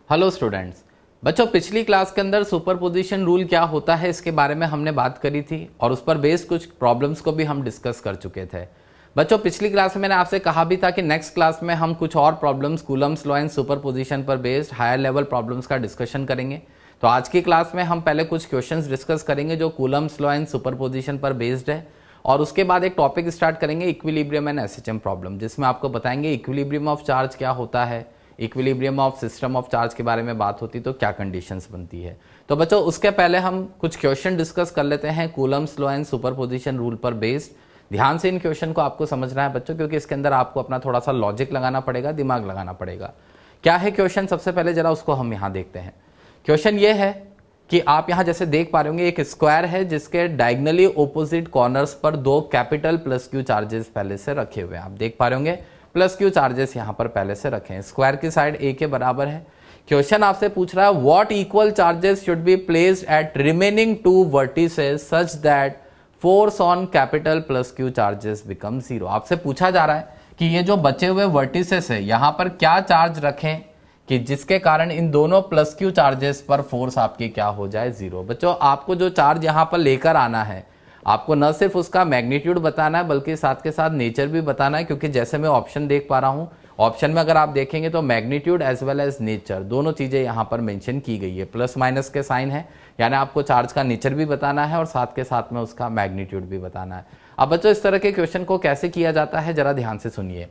Hello students. बच्चों, पिछली class के अंदर सुपरपोजिशन रूल क्या होता है इसके बारे में हमने बात करी थी और उस पर बेस्ड कुछ प्रॉब्लम्स को भी हम डिस्कस कर चुके थे। बच्चों, पिछली क्लास में मैंने आपसे कहा भी था कि नेक्स्ट क्लास में हम कुछ और problems Coulomb's law and superposition पर बेस्ड हायर लेवल प्रॉब्लम्स का डिस्कशन करेंगे। तो आज की क्लास में हम पहले कुछ क्वेश्चंस डिस्कस करेंगे जो कूलम्स लॉ एंड सुपरपोजिशन पर बेस्ड है, और उसके बाद एक टॉपिक स्टार्ट करेंगे इक्विलिब्रियम एंड एसएचएम प्रॉब्लम, जिसमें आपको बताएंगे इक्विलिब्रियम ऑफ चार्ज क्या होता है, equilibrium of system of charge के बारे में बात होती तो क्या कंडीशंस बनती है। तो बच्चों, उसके पहले हम कुछ क्वेश्चन डिस्कस कर लेते हैं Coulomb's law and superposition rule पर बेस्ड। ध्यान से इन क्वेश्चन को आपको समझना है बच्चों, क्योंकि इसके अंदर आपको अपना थोड़ा सा लॉजिक लगाना पड़ेगा, दिमाग लगाना पड़ेगा। क्या है क्वेश्चन, सबसे पहले जरा उसको हम यहाँ देखते हैं। क्वेश्चन ये है कि आप यहाँ जैसे देख पा रहे होंगे, एक स्क्वायर है जिसके डायगनली ऑपोजिट कॉर्नर्स पर दो कैपिटल प्लस क्यू चार्जेस पहले से रखे हुए हैं। आप देख पा रहे होंगे प्लस क्यू चार्जेस यहाँ पर पहले से रखे हैं। स्क्वायर की साइड ए के बराबर है। क्वेश्चन आपसे पूछ रहा है what equal charges should be placed at remaining two vertices such that force on capital plus q charges become zero. आपसे पूछा जा रहा है कि ये जो बचे हुए वर्टिसेस है यहाँ पर क्या चार्ज रखें कि जिसके कारण इन दोनों प्लस क्यू चार्जेस पर फोर्स आपकी क्या हो जाए, जीरो। बच्चों, आपको जो चार्ज यहाँ पर लेकर आना है, आपको न सिर्फ उसका मैग्नीट्यूड बताना है बल्कि साथ के साथ नेचर भी बताना है, क्योंकि जैसे मैं ऑप्शन देख पा रहा हूं, ऑप्शन में अगर आप देखेंगे तो magnitude as well as nature दोनों चीजें यहां पर मेंशन की गई है। प्लस माइनस के साइन है, यानी आपको चार्ज का नेचर भी बताना है और साथ के साथ में उसका मैग्नीट्यूड भी बताना है। अब बच्चों, इस तरह के क्वेश्चन को कैसे किया जाता है जरा ध्यान से सुनिए।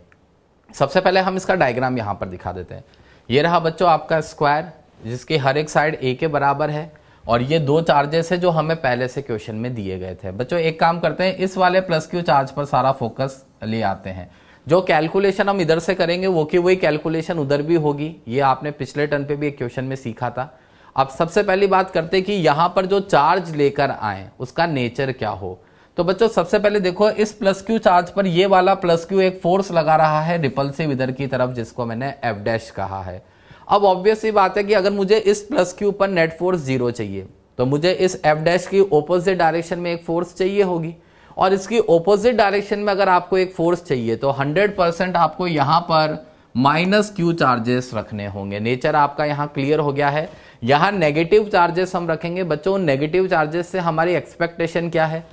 सबसे पहले हम इसका डायग्राम यहां पर दिखा देते हैं। ये रहा बच्चों आपका स्क्वायर, जिसकी हर एक साइड ए के बराबर है, और ये दो चार्जेस है जो हमें पहले से क्वेश्चन में दिए गए थे। बच्चों, एक काम करते हैं, इस वाले प्लस क्यू चार्ज पर सारा फोकस ले आते हैं। जो कैलकुलेशन हम इधर से करेंगे वो की वही कैलकुलेशन उधर भी होगी। ये आपने पिछले टर्न पे भी एक क्वेश्चन में सीखा था। अब सबसे पहली बात करते हैं कि यहां पर जो चार्ज लेकर आए उसका नेचर क्या हो। तो बच्चों, सबसे पहले देखो, इस प्लस क्यू चार्ज पर ये वाला प्लस क्यू एक फोर्स लगा रहा है रिपल्सिव इधर की तरफ, जिसको मैंने एफ डैश कहा है। अब ऑब्वियस सी बात है कि अगर मुझे इस प्लस क्यू पर नेट फोर्स जीरो चाहिए तो मुझे इस एफ डैश की ऑपोजिट डायरेक्शन में एक फोर्स चाहिए होगी, और इसकी ऑपोजिट डायरेक्शन में अगर आपको एक फोर्स चाहिए तो 100% आपको यहां पर माइनस क्यू चार्जेस रखने होंगे। नेचर आपका यहां क्लियर हो गया है। यहां नेगेटिव चार्जेस हम रखेंगे। बच्चों, नेगेटिव चार्जेस से हमारी एक्सपेक्टेशन क्या है,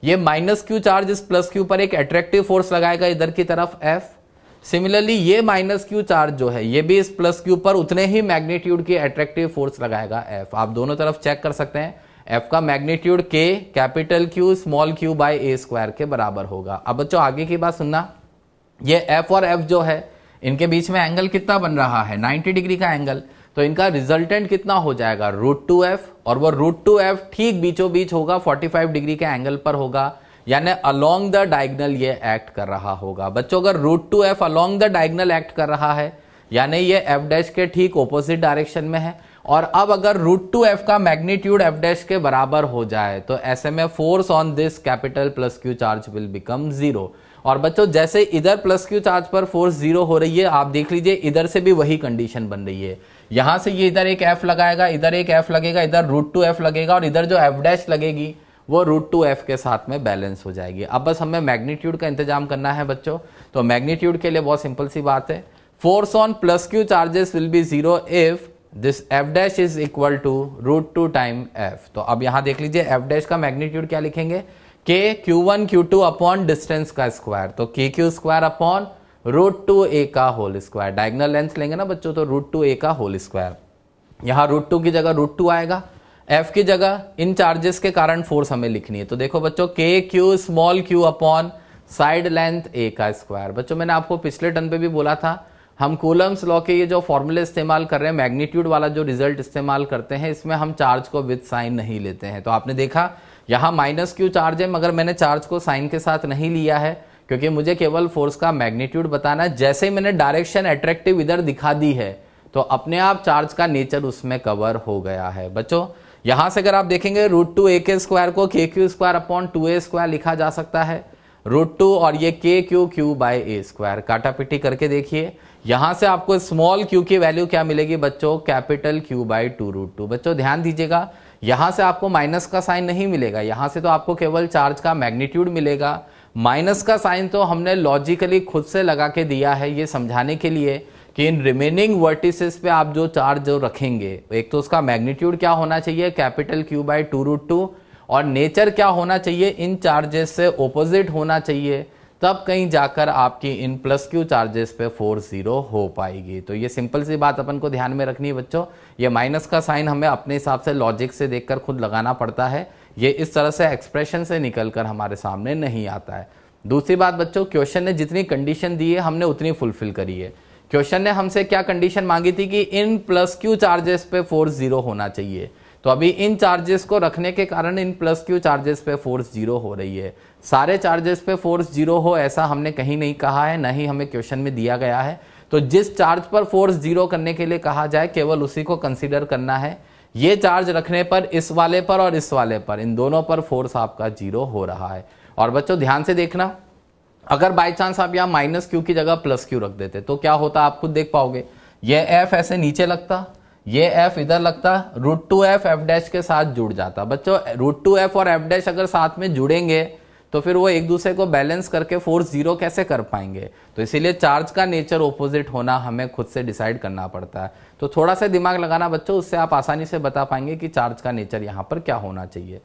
ये माइनस क्यू चार्ज इस प्लस क्यू पर एक अट्रैक्टिव फोर्स लगाएगा इधर की तरफ एफ। सिमिलरली ये माइनस क्यू चार्ज जो है ये भी इस प्लस क्यू पर उतने ही मैग्नीट्यूड की अट्रैक्टिव फोर्स लगाएगा एफ। आप दोनों तरफ चेक कर सकते हैं, एफ का मैग्नीट्यूड के capital Q small q by a square के बराबर होगा। अब बच्चों, आगे की बात सुनना, ये एफ और एफ जो है इनके बीच में एंगल कितना बन रहा है, 90 डिग्री का एंगल। तो इनका रिजल्टेंट कितना हो जाएगा, √2f, और वो √2f ठीक बीचों बीच होगा, 45 डिग्री के एंगल पर होगा, यानी अलोंग द डायगनल ये एक्ट कर रहा होगा। बच्चों, अगर √2f along the diagonal act कर रहा है यानी ये f डैश के ठीक ऑपोजिट डायरेक्शन में है, और अब अगर √2f का मैग्नीट्यूड f डैश के बराबर हो जाए तो ऐसे में force on this capital plus Q charge will become zero. और बच्चों, जैसे इधर प्लस क्यू चार्ज पर फोर्स जीरो हो रही है, आप देख लीजिए इधर से भी वही कंडीशन बन रही है। यहां से ये इधर एक f लगाएगा, इधर एक f लगेगा, इधर √2f लगेगा, और इधर जो f डैश लगेगी वो √2f के साथ में बैलेंस हो जाएगी। अब बस हमें मैग्नीट्यूड का इंतजाम करना है बच्चों। तो मैग्नीट्यूड के लिए बहुत सिंपल सी बात है, force on plus q charges will be zero if this F dash is equal to √2 time F. तो अब यहां देख लीजिए एफ डैश का मैग्नीट्यूड क्या लिखेंगे, के Q1 Q2 अपॉन डिस्टेंस का स्क्वायर, तो के क्यू स्क्वायर अपॉन √2a का होल स्क्वायर। डायगनल लेंथ लेंगे ना बच्चों, तो √2a का होल स्क्वायर। यहां √2 की जगह √2 आएगा, f की जगह इन चार्जेस के कारण फोर्स हमें लिखनी है। तो देखो बच्चों, के q small Q upon side length a का स्क्वायर। बच्चों, मैंने आपको पिछले टर्न पे भी बोला था, हम कूलम्स लॉ के ये जो फॉर्मूले इस्तेमाल कर रहे हैं, मैग्नीट्यूड वाला जो रिजल्ट इस्तेमाल करते हैं, इसमें हम चार्ज को विद साइन नहीं लेते हैं। तो आपने देखा यहाँ माइनस क्यू चार्ज है, मगर मैंने चार्ज को साइन के साथ नहीं लिया है क्योंकि मुझे केवल फोर्स का मैग्नीट्यूड बताना है। जैसे ही मैंने डायरेक्शन अट्रैक्टिव इधर दिखा दी है तो अपने आप चार्ज का नेचर उसमें कवर हो गया है। बच्चों, यहां से अगर आप देखेंगे √2a के स्क्वायर को के Q square upon 2a square लिखा जा सकता है, √2 और ये के Q Q by a square. काटापिटी करके देखिए, यहां से आपको स्मॉल क्यू की वैल्यू क्या मिलेगी बच्चों, कैपिटल क्यू बाय 2√2। बच्चों, ध्यान दीजिएगा, यहां से आपको माइनस का साइन नहीं मिलेगा, यहां से तो आपको केवल चार्ज का मैग्नीट्यूड मिलेगा। माइनस का साइन तो हमने लॉजिकली खुद से लगा के दिया है ये समझाने के लिए कि इन रिमेनिंग वर्टिसेस पे आप जो चार्ज जो रखेंगे, एक तो उसका मैग्नीट्यूड क्या होना चाहिए, कैपिटल Q बाई 2√2, और नेचर क्या होना चाहिए, इन चार्जेस से ओपोजिट होना चाहिए, तब कहीं जाकर आपकी इन प्लस Q चार्जेस पे फोर्स 0 हो पाएगी। तो ये सिंपल सी बात अपन को ध्यान में रखनी है बच्चों। ये माइनस का साइन हमें अपने हिसाब से लॉजिक से देखकर खुद लगाना पड़ता है, ये इस तरह से एक्सप्रेशन से निकलकर हमारे सामने नहीं आता है। दूसरी बात बच्चों, क्वेश्चन ने जितनी कंडीशन दी है हमने उतनी फुलफिल करी है। क्वेश्चन ने हमसे क्या कंडीशन मांगी थी कि इन प्लस Q चार्जेस पे फोर्स 0 होना चाहिए, तो अभी इन चार्जेस को रखने के कारण इन प्लस Q चार्जेस पे फोर्स 0 हो रही है। सारे चार्जेस पे फोर्स 0 हो ऐसा हमने कहीं नहीं कहा है, ना ही हमें क्वेश्चन में दिया गया है। तो जिस चार्ज पर फोर्स 0 करने के लिए कहा जाए केवल उसी को कंसीडर करना है। ये चार्ज रखने पर इस वाले पर और इस वाले पर, इन दोनों पर फोर्स आपका 0 हो रहा है। और बच्चों ध्यान से देखना, अगर बाई चांस आप यहाँ माइनस Q की जगह प्लस Q रख देते तो क्या होता आप खुद देख पाओगे। ये F ऐसे नीचे लगता, ये F इधर लगता, √2F F डैश के साथ जुड़ जाता। बच्चों √2F और F डैश अगर साथ में जुड़ेंगे तो फिर वो एक दूसरे को बैलेंस करके फोर्स 0 कैसे कर पाएंगे। तो इसीलिए चार्ज का नेचर ओपोजिट होना हमें खुद से डिसाइड करना पड़ता है। तो थोड़ा सा दिमाग लगाना बच्चों, उससे आप आसानी से बता पाएंगे कि चार्ज का नेचर यहाँ पर क्या होना चाहिए।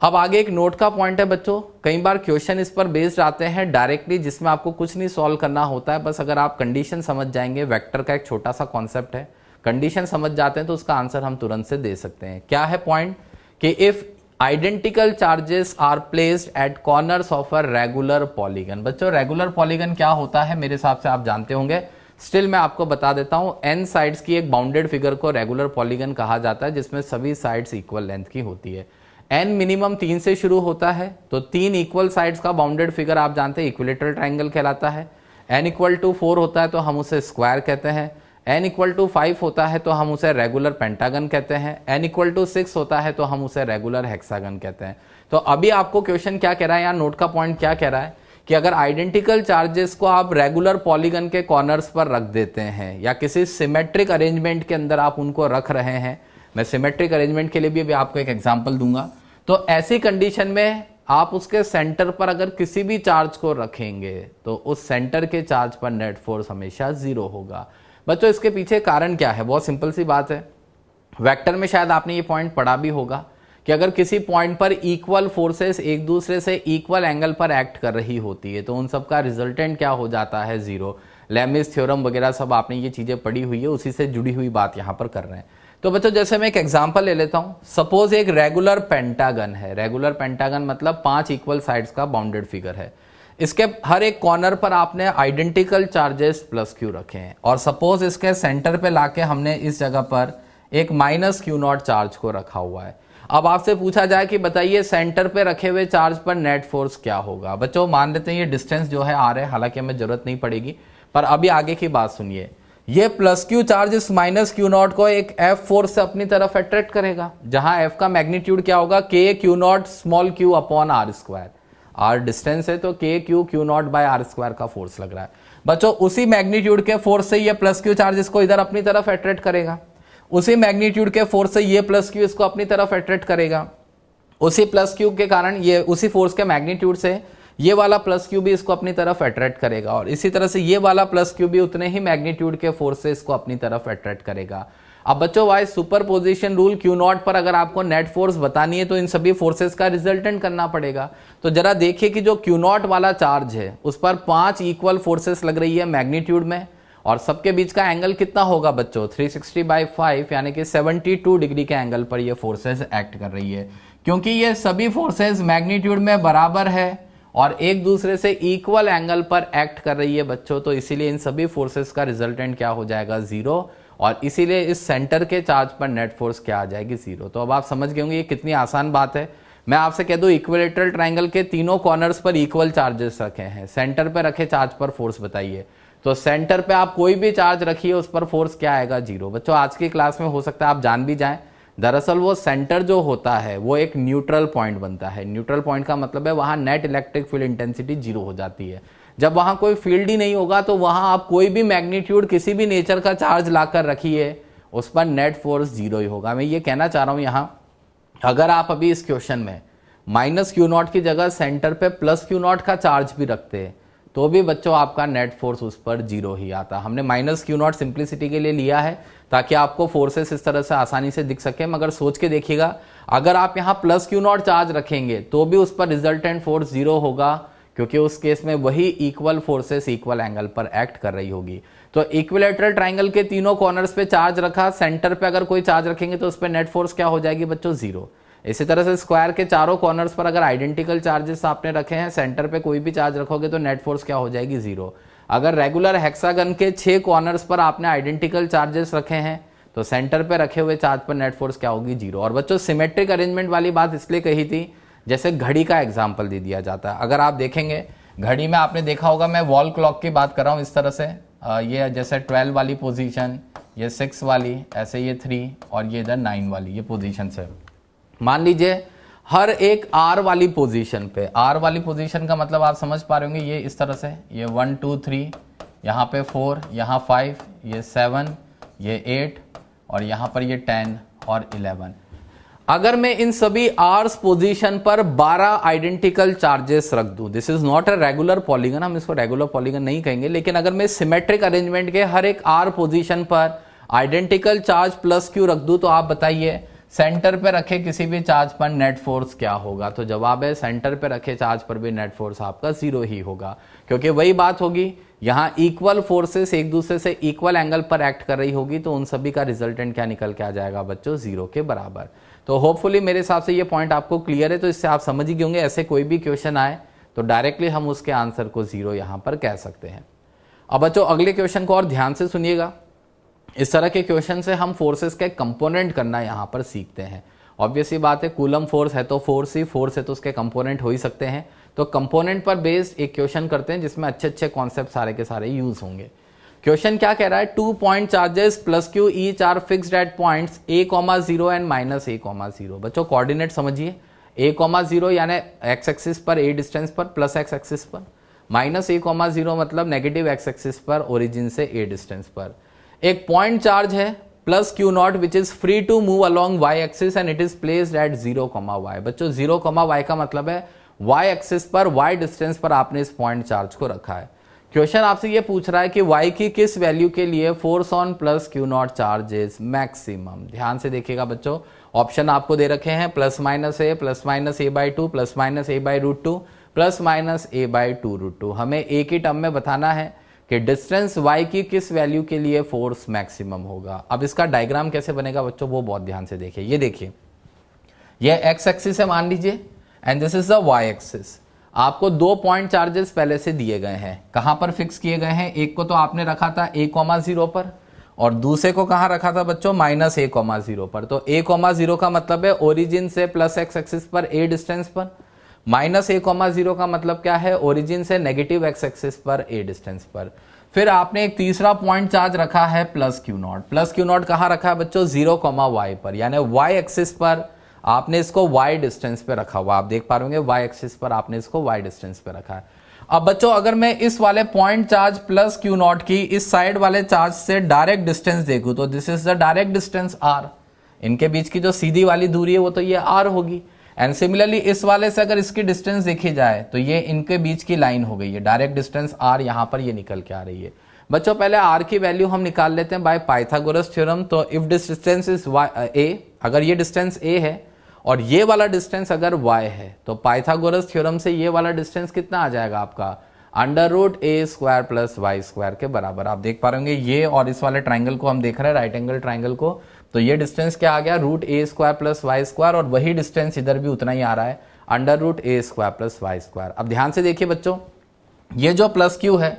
अब आगे एक नोट का पॉइंट है बच्चों, कई बार क्वेश्चन इस पर बेस्ड आते हैं डायरेक्टली, जिसमें आपको कुछ नहीं सॉल्व करना होता है, बस अगर आप कंडीशन समझ जाएंगे, वेक्टर का एक छोटा सा कॉन्सेप्ट है, कंडीशन समझ जाते हैं तो उसका आंसर हम तुरंत से दे सकते हैं। क्या है पॉइंट कि if identical charges are placed at corners of a regular polygon. बच्चों रेगुलर पॉलीगन क्या होता है मेरे हिसाब से आप जानते होंगे, स्टिल मैं आपको बता देता हूं। n साइड्स की एक बाउंडेड फिगर को रेगुलर पॉलीगन कहा जाता है, जिसमें सभी साइड्स इक्वल लेंथ की होती है। n मिनिमम 3 से शुरू होता है, तो 3 इक्वल साइड्स का बाउंडेड फिगर आप जानते हैं इक्विलेटरल ट्राइंगल कहलाता है। n इक्वल टू 4 होता है तो हम उसे स्क्वायर कहते हैं। n इक्वल टू 5 होता है तो हम उसे रेगुलर पेंटागन कहते हैं। n इक्वल टू 6 होता है तो हम उसे रेगुलर हेक्सागन कहते हैं। तो अभी आपको क्वेश्चन क्या कह रहा है, यहाँ नोट का पॉइंट क्या कह रहा है कि अगर आइडेंटिकल चार्जेस को आप रेगुलर पॉलीगन के कॉर्नर्स पर रख देते हैं या किसी सिमेट्रिक अरेंजमेंट के अंदर आप उनको रख रहे हैं, मैं सिमेट्रिक अरेंजमेंट के लिए भी अभी आपको एक एग्जांपल दूंगा, तो ऐसी कंडीशन में आप उसके सेंटर पर अगर किसी भी चार्ज को रखेंगे तो उस सेंटर के चार्ज पर नेट फोर्स हमेशा 0 होगा। बच्चों इसके पीछे कारण क्या है, बहुत सिंपल सी बात है। वेक्टर में शायद आपने ये पॉइंट पढ़ा भी होगा कि अगर किसी पॉइंट पर इक्वल फोर्सेस एक दूसरे से इक्वल एंगल पर एक्ट कर रही होती है तो उन सब का रिजल्टेंट क्या हो जाता है, 0। लेमिस थ्योरम वगैरह सब आपने ये चीजें पढ़ी हुई है, उसी से जुड़ी हुई बात यहां पर कर रहे हैं। तो बच्चों जैसे मैं एक एग्जांपल ले लेता हूं, सपोज एक रेगुलर पेंटागन है। रेगुलर पेंटागन मतलब 5 इक्वल साइड्स का बाउंडेड फिगर है। इसके हर एक कॉर्नर पर आपने आइडेंटिकल चार्जेस प्लस Q रखे हैं, और सपोज इसके सेंटर पे लाके हमने इस जगह पर एक माइनस Q0 चार्ज को रखा हुआ है। अब आपसे पूछा जाए कि बताइए सेंटर पे रखे हुए चार्ज पर नेट फोर्स क्या होगा। बच्चों मान लेते हैं ये डिस्टेंस जो है R है, हालांकि हमें जरूरत नहीं पड़ेगी, पर अभी आगे की बात सुनिए। ये प्लस Q चार्ज इस माइनस Q0 को एक F फोर्स से अपनी तरफ अट्रैक्ट करेगा, जहां F का मैग्नीट्यूड क्या होगा, K Q0 small q upon R square. R distance है तो K Q0 by R square का फोर्स लग रहा है। बच्चों उसी मैग्नीट्यूड के फोर्स से ये प्लस Q चार्ज इसको इधर अपनी तरफ अट्रैक्ट करेगा, उसी मैग्नीट्यूड के फोर्स से ये प्लस Q इसको अपनी तरफ अट्रैक्ट करेगा, उसी प्लस Q के कारण ये उसी फोर्स के मैग्नीट्यूड से ये वाला प्लस Q भी इसको अपनी तरफ अट्रैक्ट करेगा, और इसी तरह से ये वाला प्लस Q भी उतने ही मैग्नीट्यूड के फोर्स से इसको अपनी तरफ अट्रैक्ट करेगा। अब बच्चों वाइज सुपरपोजिशन रूल Q0 पर अगर आपको नेट फोर्स बतानी है तो इन सभी फोर्सेस का रिजल्टेंट करना पड़ेगा। तो जरा देखिए कि जो Q0 वाला चार्ज है उस पर 5 इक्वल फोर्सेस लग रही है मैग्नीट्यूड में, और सबके बीच का एंगल कितना होगा बच्चों, 360/5 यानी कि 72 डिग्री के एंगल पर ये फोर्सेस एक्ट कर रही है। क्योंकि ये सभी फोर्सेस मैग्नीट्यूड में बराबर है और एक दूसरे से इक्वल एंगल पर एक्ट कर रही है बच्चों, तो इसीलिए इन सभी फोर्सेस का रिजल्टेंट क्या हो जाएगा, 0, और इसीलिए इस सेंटर के चार्ज पर नेट फोर्स क्या आ जाएगी, 0। तो अब आप समझ गए होंगे ये कितनी आसान बात है। मैं आपसे कह दूं इक्विलेटरल ट्राइंगल के तीनों कॉर्नर्स पर इक्वल चार्जेस रखे हैं, सेंटर पर रखे चार्ज पर फोर्स बताइए। तो सेंटर पे आप कोई भी चार्ज रखिए उस पर फोर्स क्या आएगा, 0। बच्चों आज की क्लास में हो सकता है आप जान भी जाएं, दरअसल वो सेंटर जो होता है वो एक न्यूट्रल पॉइंट बनता है। न्यूट्रल पॉइंट का मतलब है वहां नेट इलेक्ट्रिक फील्ड इंटेंसिटी 0 हो जाती है। जब वहां कोई फील्ड ही नहीं होगा तो वहां आप कोई भी मैग्नीट्यूड किसी भी नेचर का चार्ज लाकर रखिए उस पर नेट फोर्स 0 ही होगा। मैं ये कहना चाह रहा हूं यहां, अगर आप अभी इस क्वेश्चन में माइनस Q0 की जगह सेंटर पे प्लस Q0 का चार्ज भी रखते तो भी बच्चों आपका नेट फोर्स उस पर जीरो ही आता। हमने माइनस क्यू नॉट सिंप्लिसिटी के लिए लिया है ताकि आपको फोर्सेस इस तरह से आसानी से दिख सके, मगर सोच के देखिएगा अगर आप यहाँ प्लस क्यू नॉट चार्ज रखेंगे तो भी उस पर रिजल्टेंट फोर्स जीरो होगा, क्योंकि उस केस में वही इक्वल फोर्सेस इक्वल एंगल पर एक्ट कर रही होगी। तो इक्विलेटरल ट्राइंगल के तीनों कॉर्नर्स पे चार्ज रखा, सेंटर पे अगर कोई चार्ज रखेंगे तो उस पर नेट फोर्स क्या हो जाएगी बच्चों, जीरो। इसी तरह से स्क्वायर के चारों कॉर्नर्स पर अगर आइडेंटिकल चार्जेस आपने रखे हैं, सेंटर पे कोई भी चार्ज रखोगे तो नेट फोर्स क्या हो जाएगी, जीरो। अगर रेगुलर हेक्सागन के 6 कॉर्नर्स पर आपने आइडेंटिकल चार्जेस रखे हैं तो सेंटर पे रखे हुए चार्ज पर नेट फोर्स क्या होगी, जीरो। और बच्चों सिमेट्रिक अरेंजमेंट वाली बात इसलिए कही थी, जैसे घड़ी का एग्जाम्पल दे दिया जाता है। अगर आप देखेंगे घड़ी में आपने देखा होगा, मैं वॉल क्लॉक की बात कर रहा हूं इस तरह से, ये जैसे 12 वाली पोजीशन, ये 6 वाली, ऐसे ये 3 और ये इधर 9 वाली, ये पोजीशन है। मान लीजिए हर एक आर वाली पोजीशन पे, आर वाली पोजीशन का मतलब आप समझ पा रहे होंगे, ये इस तरह से, ये 1 2 3, यहाँ पे 4, यहाँ 5, ये 7, ये 8 और यहाँ पर ये 10 और 11। अगर मैं इन सभी आर्स पोजीशन पर 12 आइडेंटिकल चार्जेस रख दूं, this is not a regular polygon, हम इसको रेगुलर पॉलीगन नहीं कहेंगे, लेकिन अगर मैं सिमेट्रिक अरेंजमेंट के हर एक आर पोजीशन पर आइडेंटिकल चार्ज प्लस क्यू रख दूं, तो आप बताइए सेंटर पे रखे किसी भी चार्ज पर नेट फोर्स क्या होगा। तो जवाब है सेंटर पे रखे चार्ज पर भी नेट फोर्स आपका जीरो ही होगा, क्योंकि वही बात होगी, यहां इक्वल फोर्सेस एक दूसरे से इक्वल एंगल पर एक्ट कर रही होगी, तो उन सभी का रिजल्टेंट क्या निकल के आ जाएगा बच्चों, जीरो के बराबर। तो होपफुली मेरे हिसाब से ये पॉइंट आपको क्लियर है। तो इससे आप समझ ही गए होंगे, ऐसे कोई भी क्वेश्चन आए तो डायरेक्टली हम उसके आंसर को जीरो यहां पर कह सकते हैं। अब बच्चों अगले क्वेश्चन को और ध्यान से सुनिएगा। इस तरह के क्वेश्चन से हम फोर्सेस के कंपोनेंट करना यहां पर सीखते हैं। ऑब्वियसली बात है, कूलम फोर्स है तो फोर्स ही, फोर्स है तो उसके कंपोनेंट हो ही सकते हैं। तो कंपोनेंट पर बेस्ड एक क्वेश्चन करते हैं जिसमें अच्छे अच्छे कॉन्सेप्ट सारे के सारे यूज होंगे। क्वेश्चन क्या कह रहा है, 2 point charges plus q each are fixed at points a,0 and -a,0। बच्चों कोऑर्डिनेट समझिए, a,0 यानी एक्स एक्सिस पर a डिस्टेंस पर प्लस एक्स एक्सिस पर, -a,0 मतलब नेगेटिव एक्स एक्सिस पर ओरिजिन से a डिस्टेंस पर। एक पॉइंट चार्ज है plus q naught which is free to move along y axis and it is placed at 0,y। बच्चों 0,y का मतलब है y एक्सिस पर y डिस्टेंस पर आपने इस पॉइंट चार्ज को रखा है। क्वेश्चन आपसे ये पूछ रहा है कि y की किस वैल्यू के लिए force on plus q naught charge is maximum. ध्यान से देखिएगा बच्चों, ऑप्शन आपको दे रखे हैं +-a, +-a/2, +-a/√2, +-a/√2। हमें एक ही टर्म में बताना है कि डिस्टेंस y की किस वैल्यू के लिए फोर्स मैक्सिमम होगा। अब इसका डायग्राम कैसे बनेगा बच्चों, वो बहुत ध्यान से देखिए। ये देखिए, ये x एक्सिस है मान लीजिए, and this is the y axis. आपको 2 पॉइंट चार्जेस पहले से दिए गए हैं, कहां पर फिक्स किए गए हैं, एक को तो आपने रखा था a,0 पर और दूसरे को कहां रखा था बच्चों, -a,0 पर। तो a,0 का मतलब है ओरिजिन से प्लस एक्स एक्सिस पर a डिस्टेंस पर, -a,0 का मतलब क्या है, ओरिजिन से नेगेटिव एक्स एक्सिस पर a डिस्टेंस पर। फिर आपने एक तीसरा पॉइंट चार्ज रखा है plus q not. Plus q not कहां रखा है बच्चों, 0,y पर, यानी y एक्सिस पर आपने इसको y डिस्टेंस पे रखा हुआ, आप देख पा रहे होंगे y एक्सिस पर आपने इसको y डिस्टेंस पे रखा है। अब बच्चों अगर मैं इस वाले point charge plus q not की इस साइड वाले चार्ज से डायरेक्ट डिस्टेंस देखूं तो this is the direct distance r। इनके बीच की जो सीधी वाली दूरी है वो तो ये r होगी। एंड सिमिलरली इस वाले से अगर इसकी डिस्टेंस देखी जाए तो ये इनके बीच की लाइन हो गई है, डायरेक्ट डिस्टेंस r यहां पर ये निकल के आ रही है। बच्चों पहले r की वैल्यू हम निकाल लेते हैं बाय पाइथागोरस थ्योरम। तो if this distance is a, अगर ये डिस्टेंस a है और ये वाला डिस्टेंस अगर y है, तो पाइथागोरस थ्योरम से ये वाला डिस्टेंस कितना आ जाएगा आपका, √a² + y² के बराबर। आप देख पा रहे होंगे ये और इस वाले ट्राइंगल को हम देख रहे हैं, राइट एंगल ट्राइंगल को, तो ये डिस्टेंस क्या आ गया, √a² + y², और वही डिस्टेंस इधर भी उतना ही आ रहा है, √a² + y²। अब ध्यान से देखिए बच्चों, ये जो प्लस क्यू है,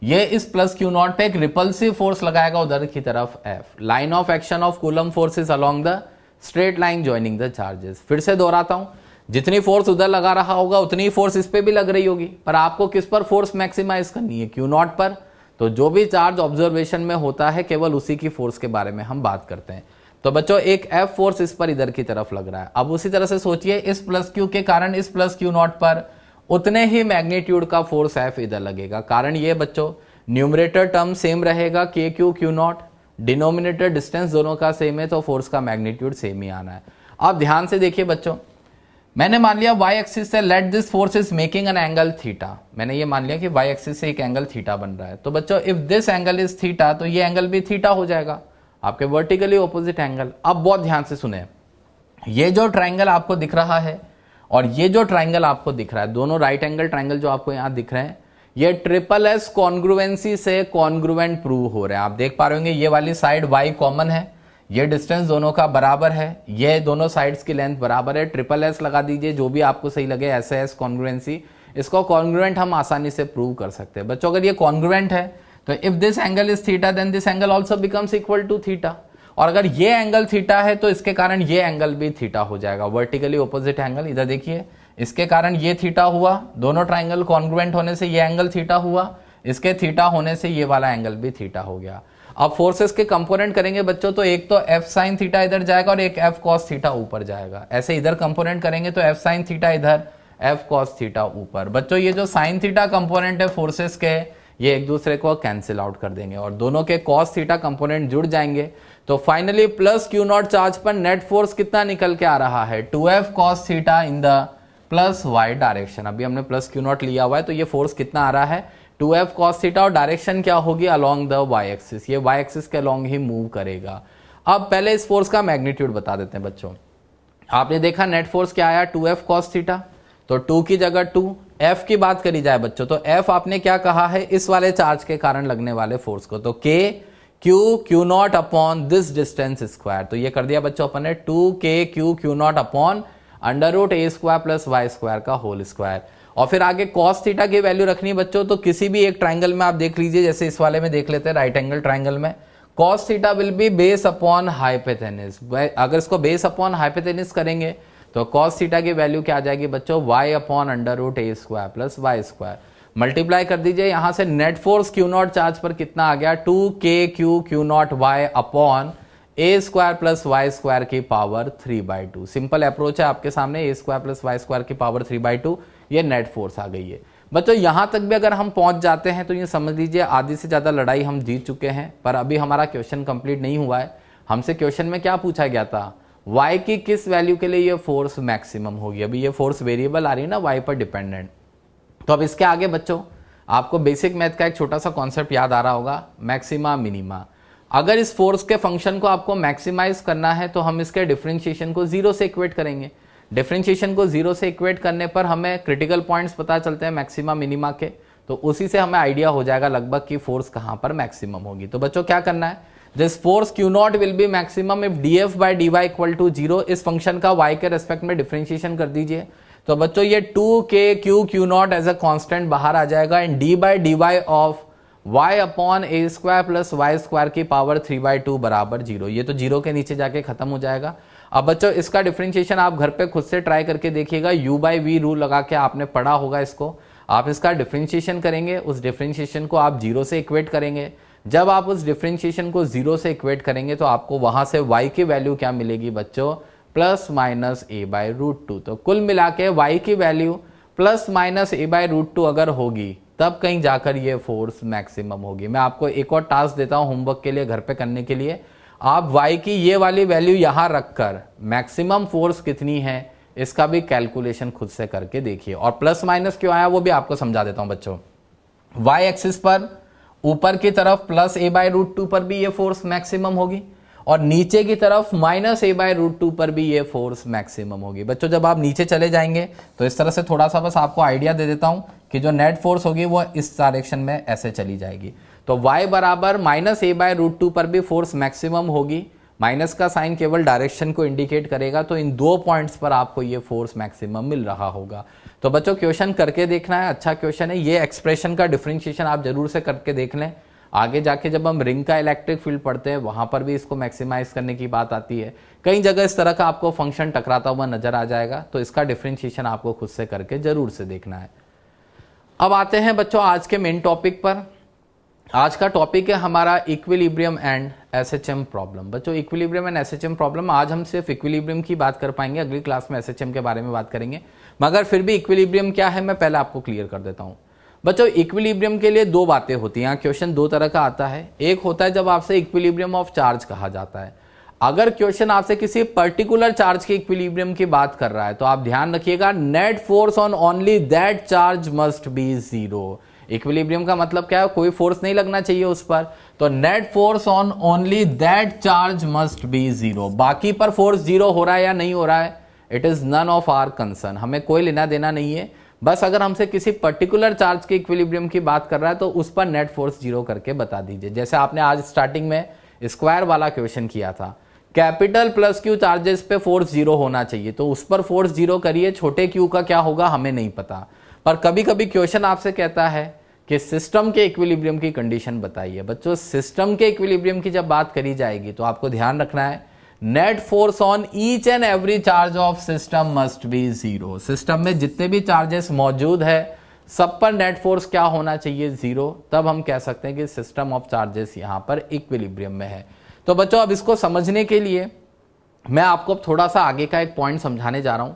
ये इस प्लस क्यू नॉट पे एक रिपल्सिव फोर्स लगाएगा उधर की तरफ F। Line of action of coulomb force is along the straight line joining the charges. फिर से दोहराता हूं, जितनी फोर्स उधर लगा रहा होगा उतनी फोर्स इस पे भी लग रही होगी, पर आपको किस पर फोर्स मैक्सिमाइज करनी है, क्यू नॉट पर। तो जो भी चार्ज ऑब्जर्वेशन में होता है केवल उसी की फोर्स के बारे में हम बात करते हैं। तो बच्चों एक F फोर्स इस पर इधर की तरफ लग रहा है। अब उसी तरह से सोचिए, इस प्लस क्यू के कारण इस प्लस क्यू नॉट पर उतने ही मैग्नीट्यूड का फोर्स F इधर लगेगा। कारण ये बच्चों, न्यूमरेटर टर्म सेम रहेगा KQ Q not, denominator distance दोनों का सेम है, तो फोर्स का मैग्नीट्यूड सेम ही आना है। अब ध्यान से देखिए बच्चों, मैंने मान लिया y एक्सिस से let this force is making an angle theta, मैंने ये मान लिया कि y एक्सिस से एक एंगल थीटा बन रहा है। तो बच्चों if this angle is theta तो ये एंगल भी थीटा हो जाएगा, आपके वर्टिकली ऑपोजिट एंगल। अब बहुत ध्यान से सुने, ये जो ट्राइंगल आपको दिख रहा है और ये जो ट्राइंगल आपको दिख रहा है, दोनों राइट एंगल ट्राइंगल जो आपको यहां दिख रहे हैं, ये ट्रिपल एस कॉन्ग्रुएंसी से कॉन्ग्रुएंट प्रूव हो रहे हैं। आप देख पा रहे होंगे ये वाली साइड y कॉमन है, ये डिस्टेंस दोनों का बराबर है, ये दोनों साइड्स की लेंथ बराबर है, ट्रिपल एस लगा दीजिए जो भी आपको सही लगे, ऐसे एस कॉन्ग्रुएंसी, इसको कॉन्ग्रुएंट हम आसानी से प्रूव कर सकते हैं। बच्चों अगर ये कॉन्ग्रुएंट है तो if this angle is theta then this angle also becomes equal to theta, और अगर ये एंगल थीटा है तो इसके कारण ये एंगल भी थीटा हो जाएगा, वर्टिकली ऑपोजिट एंगल। इधर देखिए, इसके कारण ये थीटा हुआ, दोनों ट्राइंगल कॉन्ग्रुएंट होने से ये एंगल थीटा हुआ, इसके थीटा होने से ये वाला एंगल भी थीटा हो गया। अब फोर्सेस के कंपोनेंट करेंगे बच्चों, तो एक तो एफ साइन थीटा इधर जाएगा और एक एफ कॉस थीटा ऊपर जाएगा। ऐसे इधर कंपोनेंट करेंगे तो एफ साइन थीटा इधर, एफ कॉस थीटा ऊपर। बच्चों ये जो साइन थीटा कंपोनेंट है फोर्सेस के, ये एक दूसरे को कैंसिल आउट कर देंगे और दोनों के कॉस थीटा कंपोनेंट जुड़ जाएंगे। तो finally plus q naught charge पर नेट फोर्स कितना निकल के आ रहा है, 2f cos theta in the plus y direction. अभी हमने प्लस क्यू नॉट लिया हुआ है, तो ये फोर्स कितना आ रहा है, 2f cos थीटा, और डायरेक्शन क्या होगी, अलोंग द y एक्सिस, ये y एक्सिस के अलोंग ही मूव करेगा। अब पहले इस फोर्स का मैग्नीट्यूड बता देते हैं बच्चों। आपने देखा नेट फोर्स क्या आया, 2f cos थीटा, तो 2 की जगह 2, f की बात करी जाए बच्चों तो f आपने क्या कहा है, इस वाले चार्ज के कारण लगने वाले फोर्स को, तो k q naught upon this distance square, तो ये कर दिया बच्चों अपन ने 2k q naught upon under root a square plus y square का होल स्क्वायर। और फिर आगे कॉस थीटा की वैल्यू रखनी है बच्चों, तो किसी भी एक ट्राइंगल में आप देख लीजिए, जैसे इस वाले में देख लेते हैं राइट एंगल ट्राइंगल में, cos theta will be base upon hypotenuse. अगर इसको बेस अपॉन हाइपोटेनस करेंगे तो कॉस थीटा की वैल्यू क्या आ जाएगी बच्चों, y upon under root a square plus y square. Multiply कर दीजिए, यहां से net force q naught charge पर कितना आ गया, 2k q naught y upon a square plus y square की पावर 3/2। सिंपल अप्रोच है आपके सामने, a square plus y square की पावर 3/2, ये नेट फोर्स आ गई है। बच्चों यहां तक भी अगर हम पहुंच जाते हैं तो ये समझ लीजिए आधी से ज्यादा लड़ाई हम जीत चुके हैं। पर अभी हमारा क्वेश्चन कंप्लीट नहीं हुआ है। हमसे क्वेश्चन में क्या पूछा गया था, y की किस वैल्यू के लिए ये फोर्स मैक्सिमम होगी। अभी ये फोर्स वेरिएबल आ रही है ना, y पर डिपेंडेंट। तो अब इसके आगे बच्चों आपको बेसिक मैथ का एक छोटा सा कॉन्सेप्ट याद आ रहा होगा, मैक्सिमा मिनिमा। अगर इस फोर्स के फंक्शन को आपको मैक्सिमाइज करना है तो हम इसके डिफरेंशिएशन को 0 से इक्वेट करेंगे। डिफरेंशिएशन को 0 से इक्वेट करने पर हमें क्रिटिकल पॉइंट्स पता चलते हैं मैक्सिमा मिनिमा के, तो उसी से हमें आइडिया हो जाएगा लगभग कि फोर्स कहां पर मैक्सिमम होगी। तो बच्चों क्या करना है, this force q naught will be maximum if df by dy equal to 0। इस फंक्शन का y के रेस्पेक्ट में डिफरेंशिएशन कर दीजिए। तो बच्चों ये 2k q naught as a constant बाहर आ जाएगा and d by dy of y upon a square plus y square की पावर 3/2 बराबर 0। ये तो 0 के नीचे जाके खत्म हो जाएगा। अब बच्चों इसका डिफरेंशिएशन आप घर पे खुद से ट्राई करके देखिएगा, u बाई वी रूल लगा के आपने पढ़ा होगा इसको। आप इसका डिफरेंशिएशन करेंगे, उस डिफरेंशिएशन को आप 0 से इक्वेट करेंगे। जब आप उस डिफरेंशिएशन को 0 से इक्वेट करेंगे तो आपको वहां से y की वैल्यू क्या मिलेगी बच्चों, plus minus a by root 2। तो कुल मिला के y की value plus minus a by root 2 अगर होगी तब कहीं जाकर ये फोर्स मैक्सिमम होगी। मैं आपको एक और टास्क देता हूं होमवर्क के लिए, घर पे करने के लिए। आप y की ये वाली वैल्यू यहां रखकर मैक्सिमम फोर्स कितनी है इसका भी कैलकुलेशन खुद से करके देखिए। और प्लस माइनस क्यों आया वो भी आपको समझा देता हूं बच्चों। y एक्सिस पर ऊपर की तरफ प्लस ए बाई रूट 2 पर भी ये फोर्स मैक्सिमम होगी और नीचे की तरफ माइनस ए बाई रूट 2 पर भी ये फोर्स मैक्सिमम होगी। बच्चों जब आप नीचे चले जाएंगे तो इस तरह से थोड़ा सा बस आपको आइडिया दे देता हूं कि जो नेट फोर्स होगी वो इस डायरेक्शन में ऐसे चली जाएगी। तो y बराबर माइनस ए बाई रूट 2 पर भी फोर्स मैक्सिमम होगी। माइनस का साइन केवल डायरेक्शन को इंडिकेट करेगा, तो इन 2 पॉइंट्स पर आपको ये फोर्स मैक्सिमम मिल रहा होगा। तो बच्चों क्वेश्चन करके देखना है, अच्छा क्वेश्चन है। ये एक्सप्रेशन का डिफरेंशिएशन आप जरूर से करके देख लें। आगे जाके जब हम रिंग का इलेक्ट्रिक फील्ड पढ़ते हैं वहां पर भी इसको मैक्सिमाइज करने की बात आती है। कई जगह इस तरह का आपको फंक्शन टकराता हुआ नजर आ जाएगा, तो इसका डिफरेंशिएशन आपको खुद से करके जरूर से देखना है। अब आते हैं बच्चों आज के मेन टॉपिक पर। आज का टॉपिक है हमारा इक्विलिब्रियम एंड एसएचएम प्रॉब्लम। बच्चों इक्विलिब्रियम एंड एसएचएम प्रॉब्लम, आज हम सिर्फ इक्विलिब्रियम की बात कर पाएंगे, अगली क्लास में एसएचएम के बारे में बात करेंगे। मगर फिर भी इक्विलिब्रियम क्या है मैं पहले आपको क्लियर कर देता हूं। बच्चों इक्विलिब्रियम के लिए 2 बातें होती हैं। यहाँ क्वेश्चन 2 तरह का आता है। एक होता है जब आपसे इक्विलिब्रियम ऑफ चार्ज कहा जाता है। अगर क्वेश्चन आपसे किसी पर्टिकुलर चार्ज के इक्विलिब्रियम की बात कर रहा है तो आप ध्यान रखिएगा, net force on only that charge must be zero. Equilibrium का मतलब क्या है, कोई फोर्स नहीं लगना चाहिए उस पर, तो net force on only that charge must be zero. बाकी पर फोर्स जीरो हो रहा है या नहीं हो रहा है, it is none of our concern, हमें कोई लेना देना नहीं है। बस अगर हमसे किसी पर्टिकुलर चार्ज के इक्विलिब्रियम की बात कर रहा है तो उस पर नेट फोर्स जीरो करके बता दीजिए। जैसे आपने आज स्टार्टिंग में स्क्वायर वाला क्वेश्चन किया था, कैपिटल प्लस क्यू चार्जेस पे फोर्स जीरो होना चाहिए, तो उस पर फोर्स जीरो करिए, छोटे क्यू का क्या होगा हमें नहीं पता। पर कभी कभी क्वेश्चन आपसे कहता है कि सिस्टम के इक्विलिब्रियम की कंडीशन बताइए। बच्चों सिस्टम के इक्विलिब्रियम की जब बात करी जाएगी तो आपको ध्यान रखना है, net force on each and every charge of system must be zero. System में जितने भी चार्जेस मौजूद है सब पर नेट फोर्स क्या होना चाहिए, जीरो। तब हम कह सकते हैं कि सिस्टम ऑफ चार्जेस यहां पर इक्विलिब्रियम में है। तो बच्चों अब इसको समझने के लिए मैं आपको थोड़ा सा आगे का एक पॉइंट समझाने जा रहा हूं।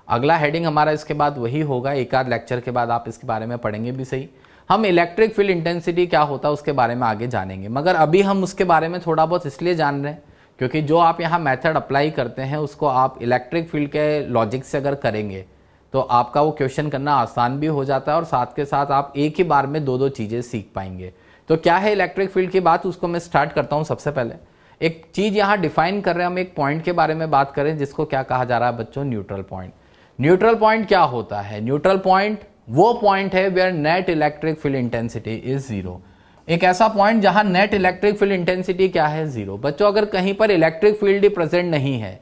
अगला हेडिंग हमारा इसके बाद वही होगा, एक आध लेक्चर के बाद आप इसके बारे में पढ़ेंगे भी सही। हम इलेक्ट्रिक फील्ड इंटेंसिटी क्या होता है उसके बारे में आगे जानेंगे, मगर अभी हम उसके बारे में थोड़ा बहुत इसलिए जान रहे हैं क्योंकि जो आप यहाँ मेथड अप्लाई करते हैं उसको आप इलेक्ट्रिक फील्ड के लॉजिक से अगर करेंगे तो आपका वो क्वेश्चन करना आसान भी हो जाता है और साथ के साथ आप एक ही बार में दो दो चीजें सीख पाएंगे। तो क्या है इलेक्ट्रिक फील्ड की बात, उसको मैं स्टार्ट करता हूँ। सबसे पहले एक चीज यहाँ डिफाइन कर रहे हैं हम, एक पॉइंट के बारे में बात करें जिसको क्या कहा जा रहा है बच्चों, न्यूट्रल पॉइंट। न्यूट्रल पॉइंट क्या होता है, न्यूट्रल पॉइंट वो पॉइंट है where net electric field intensity is zero. एक ऐसा पॉइंट जहां नेट इलेक्ट्रिक फील्ड इंटेंसिटी क्या है, जीरो। बच्चों अगर कहीं पर इलेक्ट्रिक फील्ड ही प्रेजेंट नहीं है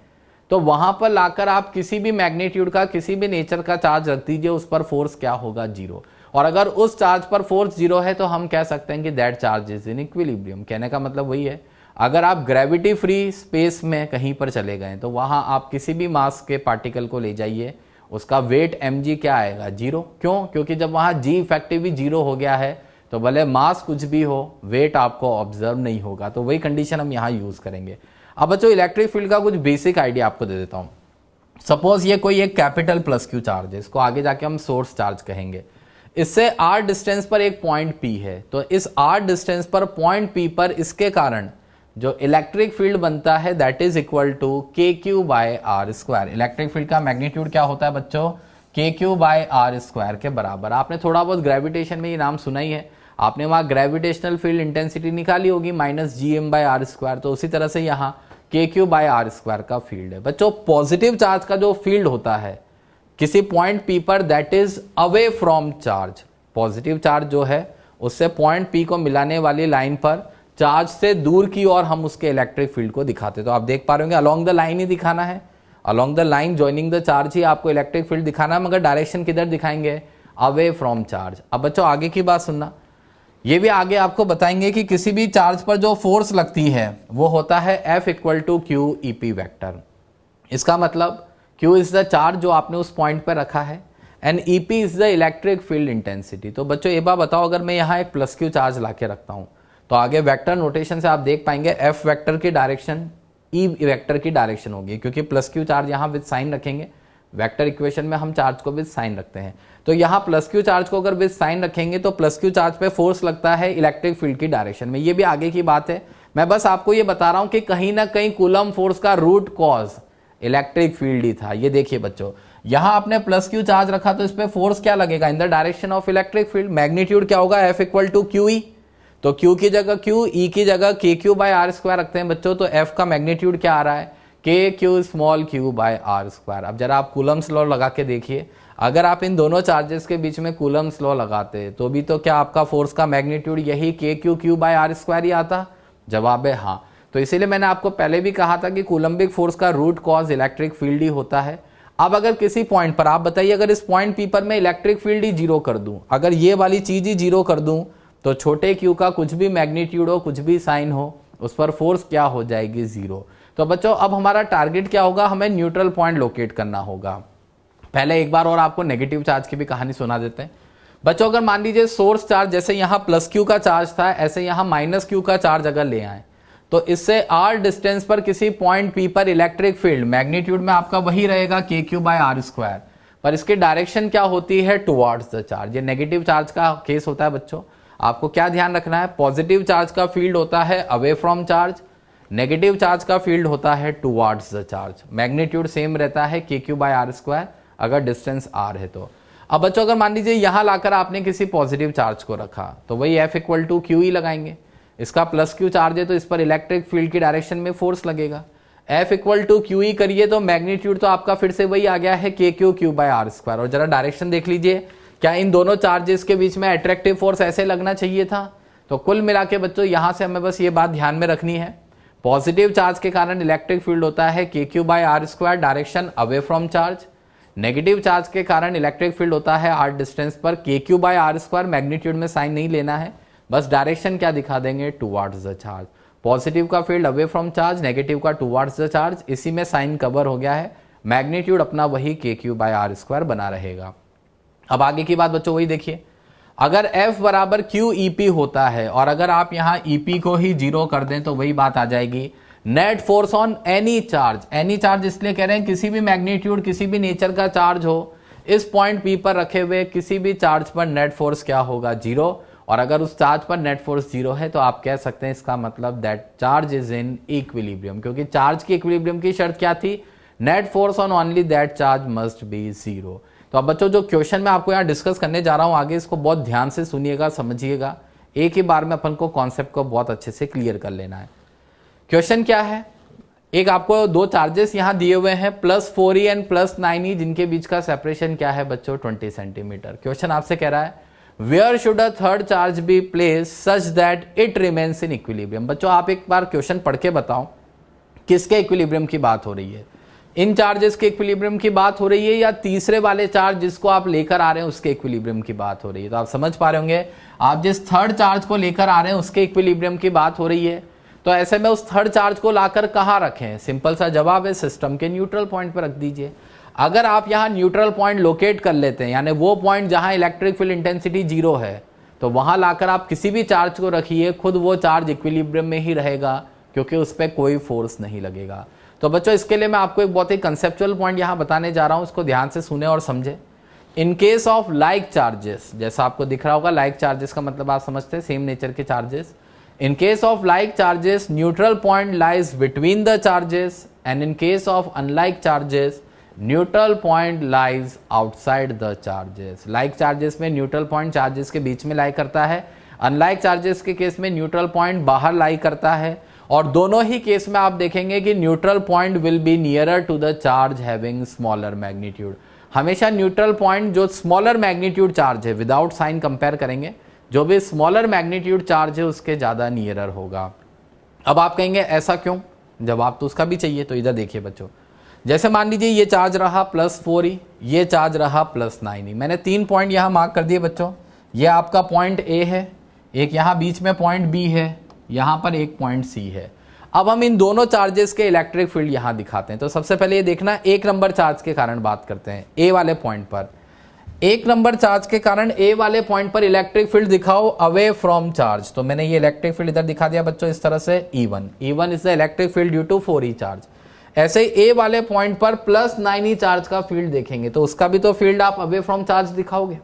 तो वहां पर लाकर आप किसी भी मैग्नीट्यूड का किसी भी नेचर का चार्ज रख दीजिए, उस पर फोर्स क्या होगा, जीरो। और अगर उस चार्ज पर फोर्स जीरो है तो हम कह सकते हैं कि that charge is in equilibrium. कहने का मतलब वही है, अगर आप ग्रेविटी फ्री स्पेस में कहीं पर चले गए तो वहां आप किसी भी मास के पार्टिकल को ले जाइए, उसका वेट mg क्या आएगा, जीरो। क्यों, क्योंकि जब वहां g इफेक्टिव भी जीरो हो गया है तो भले मास कुछ भी हो वेट आपको ऑब्जर्व नहीं होगा। तो वही कंडीशन हम यहाँ यूज करेंगे। अब बच्चों इलेक्ट्रिक फील्ड का कुछ बेसिक आइडिया आपको दे देता हूँ। सपोज ये कोई एक कैपिटल प्लस क्यू चार्ज है, इसको आगे जाके हम सोर्स चार्ज कहेंगे। इससे r डिस्टेंस पर एक पॉइंट p है, तो इस r डिस्टेंस पर पॉइंट p पर इसके कारण जो इलेक्ट्रिक फील्ड बनता है that is equal to K q by R square. Electric field का मैग्नीट्यूड क्या होता है बच्चों, के क्यू बाय आर स्क्वायर के बराबर। आपने थोड़ा बहुत ग्रेविटेशन में ये नाम सुना ही है, आपने वहां ग्रेविटेशनल फील्ड इंटेंसिटी निकाली होगी minus G M by R square, तो उसी तरह से यहाँ K q by R square का फील्ड है। बच्चों पॉजिटिव चार्ज का जो फील्ड होता है किसी पॉइंट पी पर that is away from charge. Positive charge जो है उससे पॉइंट पी को मिलाने वाली लाइन पर चार्ज से दूर की ओर हम उसके इलेक्ट्रिक फील्ड को दिखाते। तो आप देख पा रहे होंगे अलोंग द लाइन ही दिखाना है, along the line joining the charge ही आपको इलेक्ट्रिक फील्ड दिखाना है, मगर डायरेक्शन किधर दिखाएंगे, अवे फ्रॉम चार्ज। अब बच्चों आगे की बात सुनना, ये भी आगे आपको बताएंगे कि किसी भी चार्ज पर जो फोर्स लगती है वो होता है F equal to q E P vector. इसका मतलब Q इज द चार्ज जो आपने उस पॉइंट पर रखा है and EP is the electric field intensity. तो बच्चों एक बार बताओ, अगर मैं यहाँ एक प्लस क्यू चार्ज ला के रखता हूँ तो आगे वेक्टर नोटेशन से आप देख पाएंगे F वेक्टर की डायरेक्शन E वेक्टर की डायरेक्शन होगी, क्योंकि प्लस क्यू चार्ज यहाँ विद साइन रखेंगे। वेक्टर इक्वेशन में हम चार्ज को विद साइन रखते हैं, तो यहाँ प्लस क्यू चार्ज को अगर विद साइन रखेंगे तो प्लस क्यू चार्ज पे फोर्स लगता है इलेक्ट्रिक फील्ड की डायरेक्शन में। ये भी आगे की बात है, मैं बस आपको ये बता रहा हूं कि कहीं ना कहीं कूलम फोर्स का रूट कॉज इलेक्ट्रिक फील्ड ही था। ये देखिए बच्चों, यहां आपने प्लस क्यू चार्ज रखा तो इस पे फोर्स क्या लगेगा, in the direction of electric field. Magnitude क्या होगा, F equal to q E, तो Q की जगह Q, E की जगह के क्यू बाय आर स्क्वायर रखते हैं बच्चों। तो F का मैग्नीट्यूड क्या आ रहा है, K q small q by R square. अब जरा आप कूलम्स लॉ लगा के देखिए, अगर आप इन दोनों चार्जेस के बीच में कूलम्स लॉ लगाते तो भी तो क्या आपका फोर्स का मैग्नीट्यूड यही के क्यू बाय आर स्क्वायर ही आता। जवाब है हाँ। तो इसीलिए मैंने आपको पहले भी कहा था कि कूलम्बिक फोर्स का रूट कॉज इलेक्ट्रिक फील्ड ही होता है। अब अगर किसी पॉइंट पर आप बताइए, अगर इस पॉइंट पी पर मैं इलेक्ट्रिक फील्ड ही जीरो कर दूं, अगर ये वाली चीज ही जीरो कर दूं, तो छोटे क्यू का कुछ भी मैग्नीट्यूड हो, कुछ भी साइन हो, उस पर फोर्स क्या हो जाएगी, जीरो। तो बच्चों अब हमारा टारगेट क्या होगा, हमें न्यूट्रल पॉइंट लोकेट करना होगा। पहले एक बार और आपको नेगेटिव चार्ज की भी कहानी सुना देते हैं बच्चों। अगर मान लीजिए सोर्स चार्ज, जैसे यहाँ प्लस क्यू का चार्ज था, ऐसे यहाँ माइनस क्यू का चार्ज अगर ले आए तो इससे r डिस्टेंस पर किसी पॉइंट p पर इलेक्ट्रिक फील्ड मैग्नीट्यूड में आपका वही रहेगा के क्यू बाय आर स्क्वायर, पर इसकी डायरेक्शन क्या होती है, टुवर्ड्स द चार्ज। ये नेगेटिव चार्ज का केस होता है बच्चों। आपको क्या ध्यान रखना है, पॉजिटिव चार्ज का फील्ड होता है away from charge, negative charge का फील्ड होता है towards the charge, magnitude same रहता है KQ/r² अगर डिस्टेंस r है तो। अब बच्चों अगर मान लीजिए यहां लाकर आपने किसी पॉजिटिव चार्ज को रखा तो वही F = QE लगाएंगे, इसका +Q चार्ज है तो इस पर इलेक्ट्रिक फील्ड की डायरेक्शन में फोर्स लगेगा। F = QE करिए तो मैग्नीट्यूड तो आपका फिर से वही आ गया है KQ/r²। और जरा डायरेक्शन देख लीजिए, क्या इन दोनों चार्जेस के बीच में अट्रैक्टिव फोर्स ऐसे लगना चाहिए था? तो कुल मिला के बच्चों यहां से हमें बस ये बात ध्यान में रखनी है, पॉजिटिव चार्ज के कारण इलेक्ट्रिक फील्ड होता है KQ/r², direction away from charge. Negative charge के कारण इलेक्ट्रिक फील्ड होता है r डिस्टेंस पर KQ/r², मैग्नीट्यूड में साइन नहीं लेना है, बस डायरेक्शन क्या दिखा देंगे, टुवर्ड्स द चार्ज। पॉजिटिव का field away from charge, negative का टुवर्ड्स द चार्ज, इसी में साइन कवर हो गया है, मैग्नीट्यूड अपना वही KQ/r² बना रहेगा। अब आगे की बात बच्चों वही देखिए, अगर F = QEP होता है और अगर आप यहाँ EP को ही 0 कर दें तो वही बात आ जाएगी, net force on any charge. Any charge इसलिए कह रहे हैं किसी भी मैग्नीट्यूड, किसी भी नेचर का चार्ज हो, इस पॉइंट P पर रखे हुए किसी भी चार्ज पर नेट फोर्स क्या होगा, 0। और अगर उस चार्ज पर नेट फोर्स 0 है तो आप कह सकते हैं इसका मतलब that charge is in equilibrium, क्योंकि चार्ज की इक्विलिब्रियम की शर्त क्या थी, net force on only that charge must be 0। तो अब बच्चों जो क्वेश्चन मैं आपको यहाँ डिस्कस करने जा रहा हूँ आगे, इसको बहुत ध्यान से सुनिएगा, समझिएगा, एक ही बार में अपन को कॉन्सेप्ट को बहुत अच्छे से क्लियर कर लेना है। क्वेश्चन क्या है, एक आपको दो चार्जेस यहाँ दिए हुए हैं +4e एंड +9e, जिनके बीच का सेपरेशन क्या है बच्चों, 20 सेंटीमीटर। क्वेश्चन आपसे कह रहा है where should a third charge be place such that it remains in equilibrium. बच्चों आप एक बार क्वेश्चन पढ़ के बताओ किसके इक्विलिब्रियम की बात हो रही है, इन चार्जेस के इक्विलिब्रियम की बात हो रही है या तीसरे वाले चार्ज जिसको आप लेकर आ रहे हैं उसके इक्विलिब्रियम की बात हो रही है। तो आप समझ पा रहे होंगे, आप जिस थर्ड चार्ज को लेकर आ रहे हैं उसके इक्विलिब्रियम की बात हो रही है, तो ऐसे में उस थर्ड चार्ज को लाकर कहां रखें, सिंपल सा जवाब है सिस्टम के न्यूट्रल पॉइंट पर रख दीजिए। अगर आप यहां न्यूट्रल पॉइंट लोकेट कर लेते हैं, यानी वो पॉइंट जहां इलेक्ट्रिक फील्ड इंटेंसिटी 0 है, तो वहां लाकर आप किसी भी चार्ज को रखिए, खुद वो चार्ज इक्विलिब्रियम में ही रहेगा क्योंकि उस पर कोई फोर्स नहीं लगेगा। तो बच्चों इसके लिए मैं आपको एक बहुत ही कंसेप्चुअल पॉइंट यहां बताने जा रहा हूं, उसको ध्यान से सुने और समझे। In case of like charges, जैसा आपको दिख रहा होगा, लाइक चार्जेस का मतलब आप समझते हैं सेम नेचर के charges. In case of like charges, neutral point lies between the charges, and in case of unlike charges, neutral point lies outside the charges. Like charges में neutral point charges के बीच में lie करता है, unlike charges के case में neutral point बाहर lie करता है, और दोनों ही केस में आप देखेंगे कि neutral point will be nearer to the charge having smaller magnitude. हमेशा neutral point जो smaller magnitude charge है, without sign compare करेंगे, जो भी स्मॉलर मैग्नीट्यूड चार्ज है उसके ज्यादा नियरर होगा। अब आप कहेंगे ऐसा क्यों, जवाब तो उसका भी चाहिए। तो इधर देखिए बच्चों, जैसे मान लीजिए ये चार्ज रहा +4e, ये चार्ज रहा +9e, मैंने 3 पॉइंट यहाँ मार्क कर दिए बच्चों। ये आपका पॉइंट A है, एक यहाँ बीच में पॉइंट B है, यहाँ पर एक पॉइंट C है। अब हम इन दोनों चार्जेस के इलेक्ट्रिक फील्ड यहाँ दिखाते हैं। तो सबसे पहले ये देखना, 1 नंबर चार्ज के कारण बात करते हैं, A वाले पॉइंट पर। 1 नंबर चार्ज के कारण A वाले पॉइंट पर इलेक्ट्रिक फील्ड दिखाओ अवे फ्रॉम चार्ज। तो मैंने ये इलेक्ट्रिक फील्ड इधर दिखा दिया बच्चों इस तरह से, E1 is the electric field due to 4e charge. ऐसे ही A वाले पॉइंट पर +9e चार्ज का फील्ड देखेंगे तो उसका भी तो फील्ड आप अवे फ्रॉम चार्ज दिखाओगे।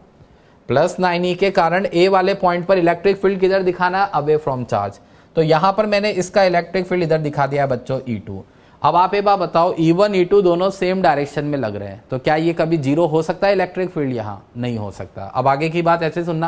+9e के कारण A वाले पॉइंट पर इलेक्ट्रिक फील्ड किधर दिखाना, अवे फ्रॉम चार्ज। तो यहां पर मैंने इसका इलेक्ट्रिक फील्ड इधर दिखा दिया बच्चों E2। अब आप एक बात बताओ, E1 E2 दोनों सेम डायरेक्शन में लग रहे हैं, तो क्या ये कभी 0 हो सकता है इलेक्ट्रिक फील्ड, यहां नहीं हो सकता। अब आगे की बात ऐसे सुनना,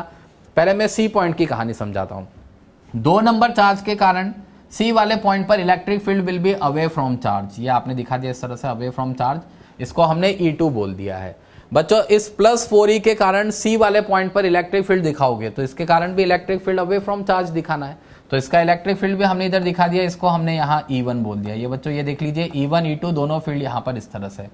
पहले मैं C पॉइंट की कहानी समझाता हूं। 2 नंबर चार्ज के कारण C वाले पॉइंट पर electric field will be away from charge, ये आपने दिखा दिया इस तरह से, अवे फ्रॉम चार्ज, इसको हमने E2 बोल दिया है। बच्चों इस +4e के कारण C वाले पॉइंट पर इलेक्ट्रिक फील्ड दिखाओगे तो इसके कारण भी electric field away from charge दिखाना है, तो इसका इलेक्ट्रिक फील्ड भी हमने इधर दिखा दिया, इसको हमने यहाँ E1 बोल दिया। ये बच्चों ये देख लीजिए, E1 E2 दोनों फील्ड यहाँ पर इस तरह से।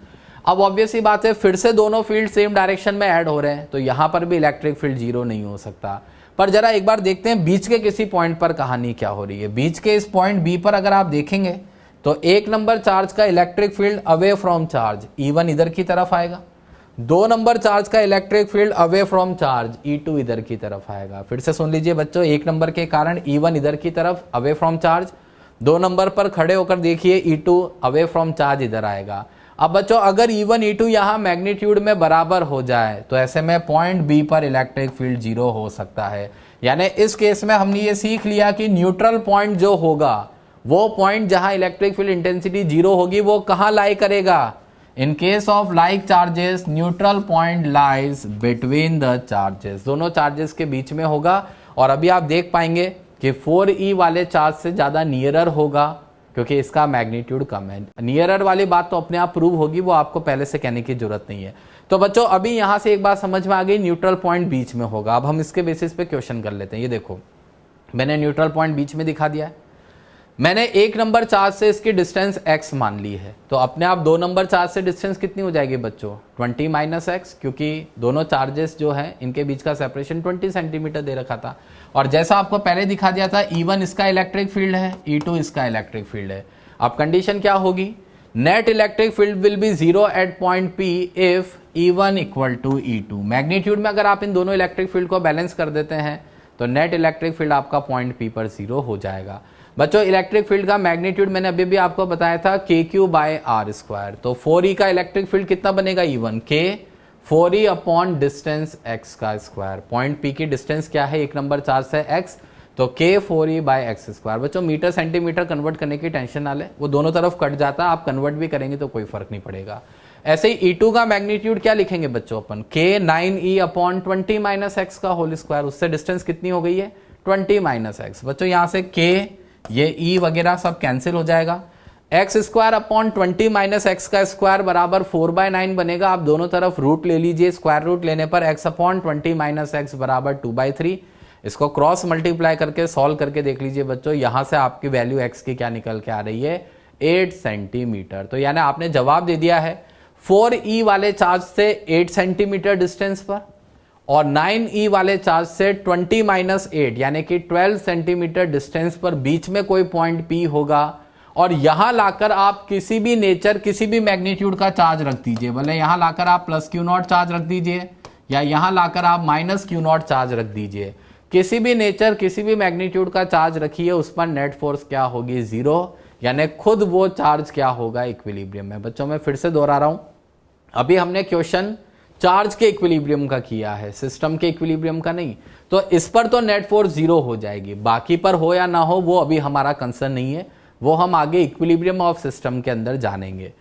अब ऑब्वियस ही बात है, फिर से दोनों फील्ड सेम डायरेक्शन में ऐड हो रहे हैं, तो यहाँ पर भी इलेक्ट्रिक फील्ड 0 नहीं हो सकता। पर जरा एक बार देखते हैं बीच के किसी पॉइंट पर कहानी क्या हो रही है। बीच के इस पॉइंट B पर अगर आप देखेंगे तो 1 नंबर चार्ज का electric field away from charge E1 इधर की तरफ आएगा, 2 नंबर चार्ज का electric field away from charge E2 इधर की तरफ आएगा। फिर से सुन लीजिए बच्चों, 1 नंबर के कारण E1 इधर की तरफ अवे फ्रॉम चार्ज, 2 नंबर पर खड़े होकर देखिए E2 अवे फ्रॉम चार्ज इधर आएगा। अब बच्चों अगर E1 E2 यहाँ मैग्नीट्यूड में बराबर हो जाए तो ऐसे में पॉइंट B पर इलेक्ट्रिक फील्ड 0 हो सकता है। यानी इस केस में हमने ये सीख लिया कि न्यूट्रल पॉइंट जो होगा वो पॉइंट जहां इलेक्ट्रिक फील्ड इंटेंसिटी 0 होगी वो कहां लाई करेगा? In case of like charges neutral point lies between the charges, दोनों चार्जेस के बीच में होगा। और अभी आप देख पाएंगे कि 4e वाले चार्ज से ज्यादा नियरर होगा क्योंकि इसका मैग्नीट्यूड कम है। नियरर वाली बात तो अपने आप प्रूव होगी, वो आपको पहले से कहने की जरूरत नहीं है। तो बच्चों अभी यहां से एक बात समझ में आ गई, न्यूट्रल पॉइंट बीच में होगा। अब हम इसके बेसिस पे क्वेश्चन कर लेते हैं। ये देखो मैंने न्यूट्रल पॉइंट बीच में दिखा दिया है, मैंने एक नंबर चार्ज से इसकी डिस्टेंस x मान ली है, तो अपने आप 2 नंबर चार्ज से डिस्टेंस कितनी हो जाएगी बच्चों? 20 माइनस एक्स, क्योंकि दोनों चार्जेस जो हैं इनके बीच का सेपरेशन 20 सेंटीमीटर दे रखा था। और जैसा आपको पहले दिखा दिया था, E1 इसका इलेक्ट्रिक फील्ड है, E2 इसका इलेक्ट्रिक फील्ड है। अब कंडीशन क्या होगी? Net electric field will be 0 at point P if E1 equal to E2। Magnitude में अगर आप इन दोनों इलेक्ट्रिक फील्ड को बैलेंस कर देते हैं तो नेट इलेक्ट्रिक फील्ड आपका पॉइंट P पर 0 हो जाएगा। बच्चों इलेक्ट्रिक फील्ड का मैग्नीट्यूड मैंने अभी भी आपको बताया था KQ बाय R स्क्वायर। तो 4E का इलेक्ट्रिक फील्ड कितना बनेगा? E1 K 4E upon distance x का स्क्वायर। पॉइंट P की डिस्टेंस क्या है? एक नंबर चार्ज से x, तो K 4E by x square. बच्चों मीटर सेंटीमीटर कन्वर्ट करने की टेंशन ना ले, वो दोनों तरफ कट जाता है, आप कन्वर्ट भी करेंगे तो कोई फर्क नहीं पड़ेगा। ऐसे ही E2 का मैग्नीट्यूड क्या लिखेंगे बच्चों अपन? K 9E upon 20 minus x का होल स्क्वायर। उससे डिस्टेंस कितनी हो गई है? 20 माइनस एक्स। बच्चों यहां से K ये E वगैरह सब कैंसिल हो जाएगा। X square upon 20 minus x का स्क्वायर बराबर 4/9 बनेगा। आप दोनों तरफ रूट ले लीजिए, स्क्वायर रूट लेने पर x अपॉन 20 माइनस एक्स बराबर 2/3। इसको क्रॉस मल्टीप्लाई करके सॉल्व करके देख लीजिए बच्चों, यहां से आपकी वैल्यू x की क्या निकल के आ रही है? 8 सेंटीमीटर। तो यानी आपने जवाब दे दिया है 4E वाले चार्ज से 8 सेंटीमीटर डिस्टेंस पर और 9E वाले चार्ज से 20 माइनस 8 यानी कि 12 सेंटीमीटर डिस्टेंस पर बीच में कोई पॉइंट P होगा। और यहां लाकर आप किसी भी नेचर किसी भी मैग्नीट्यूड का चार्ज रख दीजिए, भले यहां लाकर आप प्लस Q0 चार्ज रख दीजिए या यहां लाकर आप माइनस Q0 चार्ज रख दीजिए, किसी भी नेचर किसी भी मैग्नीट्यूड का चार्ज रखिए, उस पर नेट फोर्स क्या होगी? 0, यानी खुद वो चार्ज क्या होगा? इक्विलिब्रियम में। बच्चों मैं फिर से दोहरा रहा हूं, अभी हमने क्वेश्चन चार्ज के इक्विलिब्रियम का किया है, सिस्टम के इक्विलिब्रियम का नहीं। तो इस पर तो नेट फोर्स 0 हो जाएगी, बाकी पर हो या ना हो वो अभी हमारा कंसर्न नहीं है, वो हम आगे इक्विलिब्रियम ऑफ सिस्टम के अंदर जानेंगे।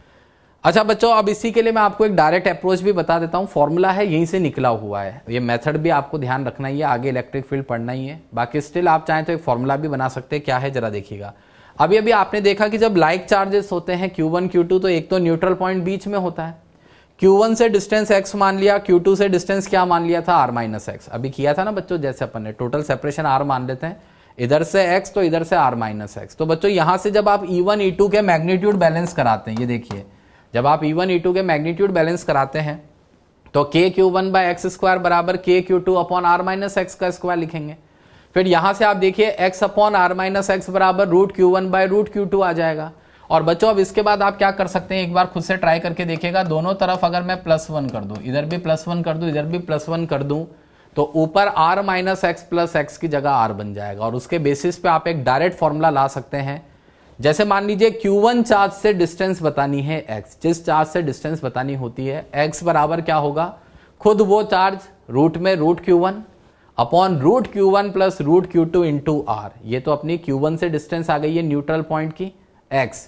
अच्छा बच्चों अब इसी के लिए मैं आपको एक डायरेक्ट अप्रोच भी बता देता हूं, फॉर्मूला है यहीं से निकला हुआ है, ये मेथड भी आपको ध्यान रखना ही है, आगे इलेक्ट्रिक फील्ड पढ़ना ही है। बाकी स्टिल आप चाहें तो एक फॉर्मूला भी बना सकते हैं, क्या है जरा देखिएगा। अभी अभी आपने देखा कि जब लाइक चार्जेस होते हैं Q1 Q2 तो एक तो न्यूट्रल पॉइंट बीच में होता है। Q1 से डिस्टेंस x मान लिया, Q2 से डिस्टेंस क्या मान लिया था? r minus x. अभी किया था ना बच्चों, जैसे अपन ने टोटल सेपरेशन r मान लेते हैं, इधर से x तो इधर से r माइनस एक्स। तो बच्चों यहां से जब आप E1 E2 के मैग्नीट्यूड बैलेंस कराते हैं, ये देखिए जब आप E1 E2 के मैग्नीट्यूड बैलेंस कराते हैं तो KQ1 बाय एक्स स्क्वायर बराबर KQ2 upon r minus x का स्क्वायर लिखेंगे। फिर यहां से आप देखिए x upon r minus x बराबर root Q1 by root Q2 आ जाएगा। और बच्चों अब इसके बाद आप क्या कर सकते हैं, एक बार खुद से ट्राई करके देखिएगा, दोनों तरफ अगर मैं +1 कर दूं, इधर भी +1 कर दूं, इधर भी +1 कर दूं, तो ऊपर r minus x plus x की जगह r बन जाएगा। और उसके बेसिस पे आप एक डायरेक्ट फॉर्मूला ला सकते हैं। जैसे मान लीजिए Q1 चार्ज से डिस्टेंस बतानी है x, जिस चार्ज से डिस्टेंस बतानी होती है x बराबर क्या होगा? खुद वो चार्ज रूट में root Q1 upon root Q1 plus root Q2 into r। ये तो अपनी Q1 से डिस्टेंस आ गई है न्यूट्रल पॉइंट की x,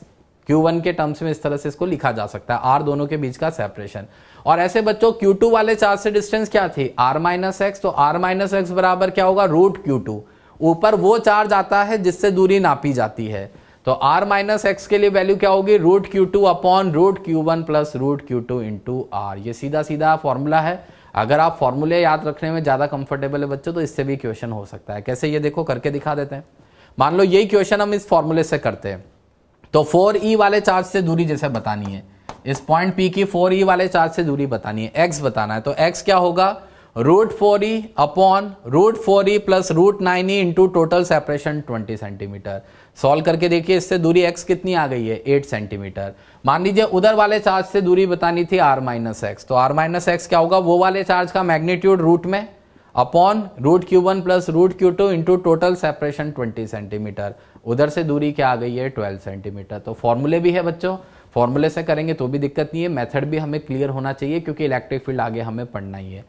Q1 के टर्म्स में इस तरह से इसको लिखा जा सकता है, r दोनों के बीच का सेपरेशन। और ऐसे बच्चों Q2 वाले चार्ज से डिस्टेंस क्या थी? r माइनस एक्स, तो r माइनस एक्स बराबर क्या होगा? Root Q2। ऊपर वो चार्ज आता है जिससे दूरी नापी जाती है, तो r माइनस एक्स के लिए वैल्यू क्या होगी? Root Q2 upon root Q1 plus root Q2 into r। ये सीधा सीधा फॉर्मूला है। अगर आप फॉर्मूले याद रखने में ज्यादा कंफर्टेबल है बच्चों तो इससे भी क्वेश्चन हो सकता है। कैसे, ये देखो करके दिखा देते हैं। मान लो यही क्वेश्चन हम इस फॉर्मूले से करते हैं, तो 4E वाले चार्ज से दूरी जैसे बतानी है, इस पॉइंट P की 4E वाले चार्ज से दूरी बतानी है, x बताना है, तो x क्या होगा? Root 4E upon root 4E plus root 9E into total separation 20 centimeter. Solve करके देखिए, इससे दूरी x कितनी आ गई है? 8 सेंटीमीटर। मान लीजिए उधर वाले चार्ज से दूरी बतानी थी r माइनस एक्स, तो r माइनस एक्स क्या होगा? वो वाले चार्ज का मैग्नीट्यूड रूट में upon root Q1 plus root Q2 into total separation 20 centimeter. उधर से दूरी क्या आ गई है? 12 सेंटीमीटर। तो फॉर्मूले भी है बच्चों, फॉर्मूले से करेंगे तो भी दिक्कत नहीं है, मेथड भी हमें क्लियर होना चाहिए क्योंकि इलेक्ट्रिक फील्ड आगे हमें पढ़ना ही है।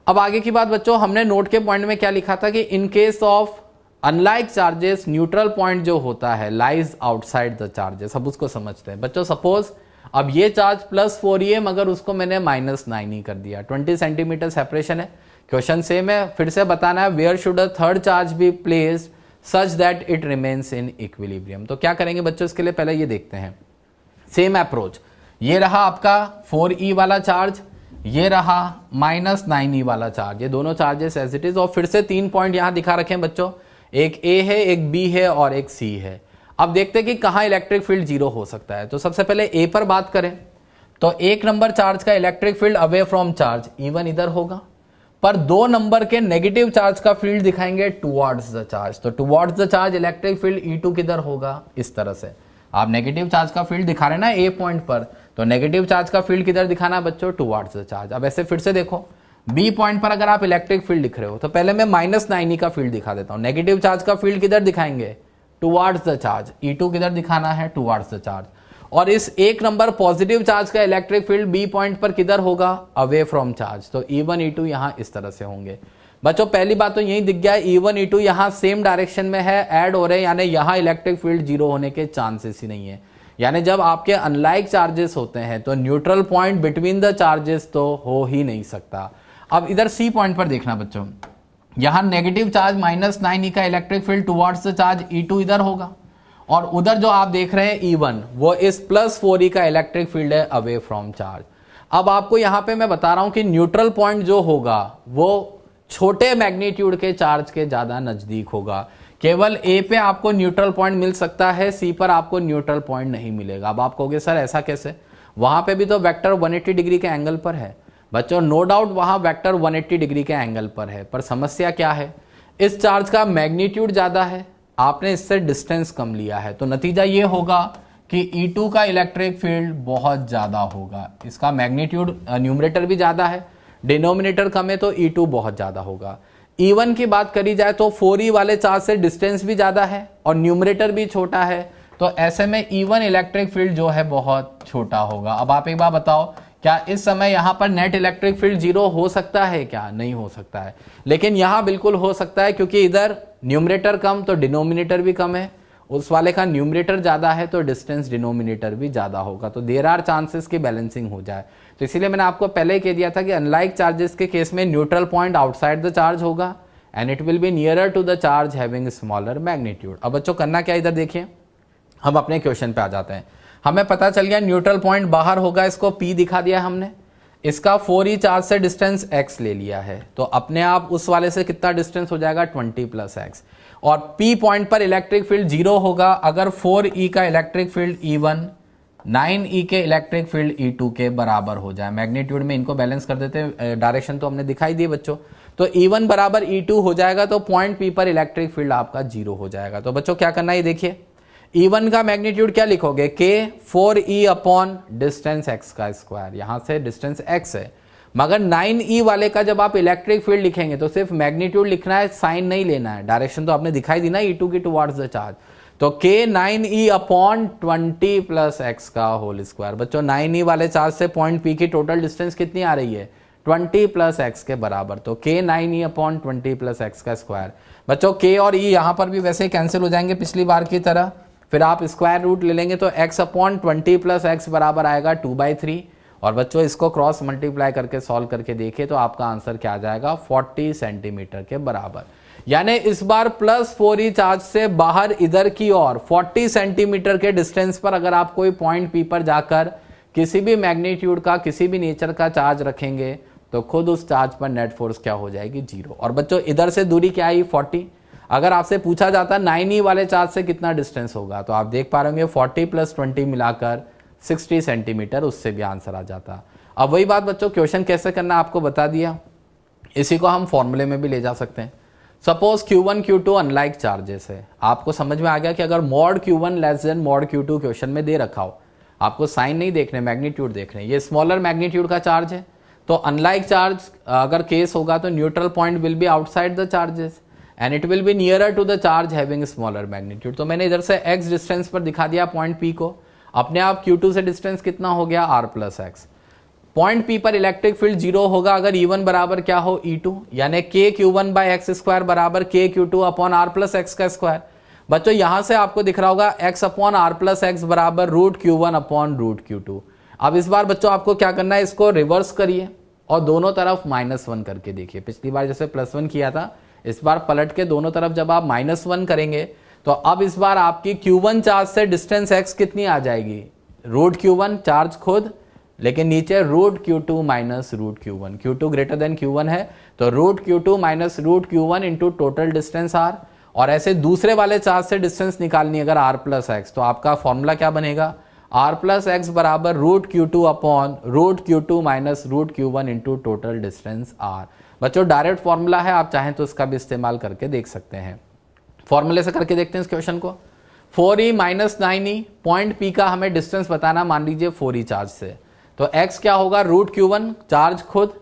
अब आगे की बात बच्चों, हमने नोट के पॉइंट में क्या लिखा था कि in case of unlike charges neutral point जो होता है लाइज आउटसाइड द चार्जेस। अब उसको समझते हैं बच्चों। सपोज अब ये चार्ज +4 ही है मगर उसको मैंने -9 ही कर दिया, 20 सेंटीमीटर सेपरेशन है। क्वेश्चन सेम है, फिर से बताना है where should a third charge be placed such that it remains in equilibrium. तो क्या करेंगे बच्चों, इसके लिए पहले ये देखते हैं सेम अप्रोच। ये रहा आपका 4e वाला चार्ज, ये रहा -9e वाला चार्ज, ये दोनों चार्जेस एज इट इज। और फिर से 3 पॉइंट यहां दिखा रखे हैं बच्चों, एक A है, एक B है और एक C है। अब देखते हैं कि कहां इलेक्ट्रिक फील्ड 0 हो सकता है। तो सबसे पहले A पर बात करें तो 1 नंबर चार्ज का electric field away from charge E1 इधर होगा, पर 2 नंबर के नेगेटिव चार्ज का फील्ड दिखाएंगे टुवर्ड्स द चार्ज। तो towards the charge electric field E2 किधर होगा, इस तरह से। आप नेगेटिव चार्ज का फील्ड दिखा रहे हैं ना A पॉइंट पर, तो नेगेटिव चार्ज का फील्ड किधर दिखाना है बच्चों, टुवर्ड्स द चार्ज। अब ऐसे फिर से देखो, बी पॉइंट पर अगर आप इलेक्ट्रिक फील्ड लिख रहे हो तो पहले मैं -9e का फील्ड दिखा देता हूं। नेगेटिव चार्ज का फील्ड किधर दिखाएंगे, टुवर्ड्स द चार्ज। E2 किधर दिखाना है, टुवर्ड्स द चार्ज। और इस 1 नंबर पॉजिटिव चार्ज का इलेक्ट्रिक फील्ड बी पॉइंट पर किधर होगा, अवे फ्रॉम चार्ज। तो E1 E2 यहां इस तरह से होंगे बच्चों। पहली बात तो यही दिख गया, E1 E2 यहां सेम डायरेक्शन में है, ऐड हो रहे हैं, यानी यहां इलेक्ट्रिक फील्ड 0 होने के चांसेस ही नहीं है। यानी जब आपके अनलाइक चार्जेस होते हैं तो neutral point between the charges तो हो ही नहीं सकता। अब इधर सी पॉइंट पर देखना बच्चों, यहां नेगेटिव चार्ज -9e का electric field towards the charge E2 इधर होगा, और उधर जो आप देख रहे हैं E1 वो इस +4e का इलेक्ट्रिक फील्ड है अवे फ्रॉम चार्ज। अब आपको यहां पे मैं बता रहा हूं कि न्यूट्रल पॉइंट जो होगा वो छोटे मैग्नीट्यूड के चार्ज के ज्यादा नजदीक होगा। केवल A पे आपको न्यूट्रल पॉइंट मिल सकता है, C पर आपको न्यूट्रल पॉइंट नहीं मिलेगा। अब आप कहोगे सर ऐसा कैसे, वहां पे भी तो वेक्टर 180 डिग्री के एंगल पर है। बच्चों नो डाउट वहां वेक्टर 180 डिग्री के एंगल पर है, पर समस्या क्या है, इस चार्ज का मैग्नीट्यूड ज्यादा है, आपने इससे डिस्टेंस कम लिया है। तो नतीजा ये होगा कि E2 का इलेक्ट्रिक फील्ड बहुत ज्यादा होगा। इसका मैग्नीट्यूड न्यूमरेटर भी ज्यादा है, डिनोमिनेटर कम है, तो E2 बहुत ज्यादा होगा। E1 की बात करी जाए तो 4e वाले चार्ज से डिस्टेंस भी ज्यादा है और न्यूमरेटर भी छोटा है, तो ऐसे में E1 इलेक्ट्रिक फील्ड जो है बहुत छोटा होगा। अब आप एक बार बताओ, क्या इस समय यहां पर नेट इलेक्ट्रिक फील्ड 0 हो सकता है क्या, नहीं हो सकता है। लेकिन यहां बिल्कुल हो सकता है, क्योंकि इधर न्यूमरेटर कम तो डिनोमिनेटर भी कम है, उस वाले का न्यूमरेटर ज्यादा है तो डिस्टेंस डिनोमिनेटर भी ज्यादा होगा। तो देयर आर चांसेस की बैलेंसिंग हो जाए। तो इसीलिए मैंने आपको पहले ही कह दिया था कि अनलाइक चार्जेस के केस में neutral point outside the charge होगा and it will be nearer to the charge having smaller magnitude. अब बच्चों करना क्या, इधर देखिए, हम अपने क्वेश्चन पे आ जाते हैं। हमें पता चल गया न्यूट्रल पॉइंट बाहर होगा, इसको P दिखा दिया हमने, इसका 4e चार्ज से डिस्टेंस x ले लिया है, तो अपने आप उस वाले से कितना डिस्टेंस हो जाएगा, 20 + x। और P पॉइंट पर इलेक्ट्रिक फील्ड 0 होगा अगर 4e का इलेक्ट्रिक फील्ड E1 9e के इलेक्ट्रिक फील्ड E2 के बराबर हो जाए। मैग्नीट्यूड में इनको बैलेंस कर देते हैं, डायरेक्शन तो हमने दिखाई दी बच्चों। तो E1 बराबर E2 हो जाएगा, तो पॉइंट P पर इलेक्ट्रिक फील्ड आपका 0 हो जाएगा। तो बच्चों क्या करना है, देखिए E1 का मैग्नीट्यूड क्या लिखोगे, K 4e upon distance x का स्क्वायर, यहां से डिस्टेंस x है। मगर 9e वाले का जब आप इलेक्ट्रिक फील्ड लिखेंगे तो सिर्फ मैग्नीट्यूड लिखना है, साइन नहीं लेना है। डायरेक्शन तो आपने दिखाई दी ना E2 की टुवर्ड्स द चार्ज। तो K 9e अपॉन 20 + x का होल स्क्वायर। बच्चों 9e वाले चार्ज से पॉइंट P की टोटल डिस्टेंस कितनी आ रही है, 20 + x के बराबर। तो K 9e अपॉन 20 + x का स्क्वायर। बच्चों K और E यहां पर भी वैसे कैंसिल हो जाएंगे पिछली बार की तरह, फिर आप स्क्वायर रूट ले लेंगे तो x अपॉन 20 + x बराबर आएगा 2/3। और बच्चों इसको क्रॉस मल्टीप्लाई करके सॉल्व करके देखिए तो आपका आंसर क्या आ जाएगा, 40 सेंटीमीटर के बराबर। यानी इस बार +4e चार्ज से बाहर इधर की ओर 40 सेंटीमीटर के डिस्टेंस पर अगर आप कोई पॉइंट P पर जाकर किसी भी मैग्नीट्यूड का किसी भी नेचर का चार्ज रखेंगे तो खुद उस चार्ज पर नेट फोर्स क्या हो जाएगी, 0। और बच्चों इधर से दूरी क्या आई, 40। अगर आपसे पूछा जाता 9e वाले चार्ज से कितना डिस्टेंस होगा, तो आप देख पा रहे होंगे 40 + 20 मिलाकर 60 सेंटीमीटर, उससे भी आंसर आ जाता। अब वही बात बच्चों, क्वेश्चन कैसे करना आपको बता दिया, इसी को हम फॉर्मूले में भी ले जा सकते हैं। Suppose Q1 Q2 unlike charges है, आपको समझ में आ गया कि अगर mod Q1 less than mod Q2 question में दे रखा हो, आपको साइन नहीं देखने, मैग्नीट्यूड देखने, ये स्मॉलर मैग्नीट्यूड का चार्ज है, तो अनलाइक चार्ज अगर केस होगा तो neutral point will be outside the charges and it will be nearer to the charge having smaller magnitude. तो मैंने इधर से x डिस्टेंस पर दिखा दिया पॉइंट P को, अपने आप Q2 से डिस्टेंस कितना हो गया, r + x। पॉइंट पी पर इलेक्ट्रिक फील्ड जीरो होगा अगर E1 बराबर क्या हो E2, यानी k Q1 by x square बराबर k Q2 upon R plus x का स्क्वायर। बच्चों यहां से आपको दिख रहा होगा x upon R plus x बराबर root Q1 upon root Q2। अब इस बार बच्चों आपको क्या करना है, इसको रिवर्स करिए और दोनों तरफ -1 करके देखिए। पिछली बार जैसे +1 किया था, इस बार पलट के दोनों तरफ जब आप -1 करेंगे तो अब इस बार आपकी Q1 चार्ज से डिस्टेंस x कितनी आ जाएगी, रूट Q1 चार्ज खुद, लेकिन नीचे root Q2 minus root Q1, Q2 greater than Q1 है तो root Q2 minus root Q1 into total distance r। और ऐसे दूसरे वाले चार्ज से डिस्टेंस निकालनी अगर r प्लस एक्स, तो आपका फॉर्मूला क्या बनेगा, r प्लस एक्स बराबर root Q2 upon root Q2 minus root Q1 into total distance r। बच्चों डायरेक्ट फॉर्मूला है, आप चाहें तो इसका भी इस्तेमाल करके देख सकते हैं। फॉर्मूले से करके देखते हैं इस क्वेश्चन को। 4e minus 9e, point P का हमें डिस्टेंस बताना, मान लीजिए 4e चार्ज से, तो x क्या होगा, रूट Q1 चार्ज खुद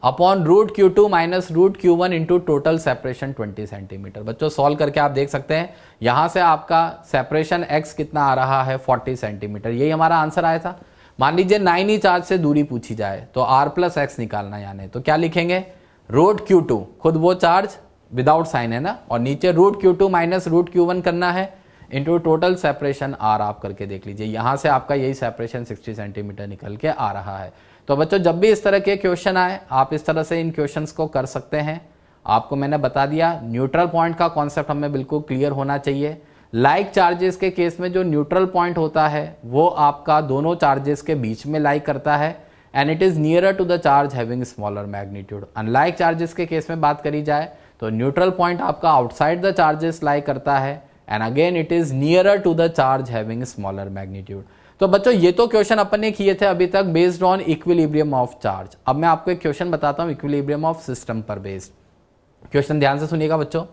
upon root Q2 minus root Q1 into total separation 20 centimeter. बच्चों सॉल्व करके आप देख सकते हैं, यहां से आपका सेपरेशन x कितना आ रहा है 40 सेंटीमीटर, यही हमारा आंसर आया था। मान लीजिए 9e चार्ज से दूरी पूछी जाए तो r प्लस एक्स निकालना, यानी तो क्या लिखेंगे, रूट Q2 खुद वो चार्ज विदाउट साइन है ना, और नीचे root Q2 minus root Q1 करना है इंटू टोटल सेपरेशन r। आप करके देख लीजिए, यहां से आपका यही सेपरेशन 60 सेंटीमीटर निकल के आ रहा है। तो बच्चों जब भी इस तरह के क्वेश्चन आए, आप इस तरह से इन क्वेश्चंस को कर सकते हैं। आपको मैंने बता दिया, न्यूट्रल पॉइंट का कॉन्सेप्ट हमें बिल्कुल क्लियर होना चाहिए। लाइक चार्जेस के केस में जो न्यूट्रल पॉइंट होता है वो आपका दोनों चार्जेस के बीच में लाइक करता है, and it is nearer to the charge having smaller magnitude. Unlike charges के केस में बात करी जाए तो न्यूट्रल पॉइंट आपका आउटसाइड द चार्जेस लाई करता है, and again it is nearer to the charge having smaller magnitude. तो बच्चों ये तो क्वेश्चन अपन ने किए थे अभी तक based on equilibrium of charge. अब मैं आपको एक क्वेश्चन बताता हूं इक्विलिब्रियम ऑफ सिस्टम पर बेस्ड। क्वेश्चन ध्यान से सुनिएगा बच्चों।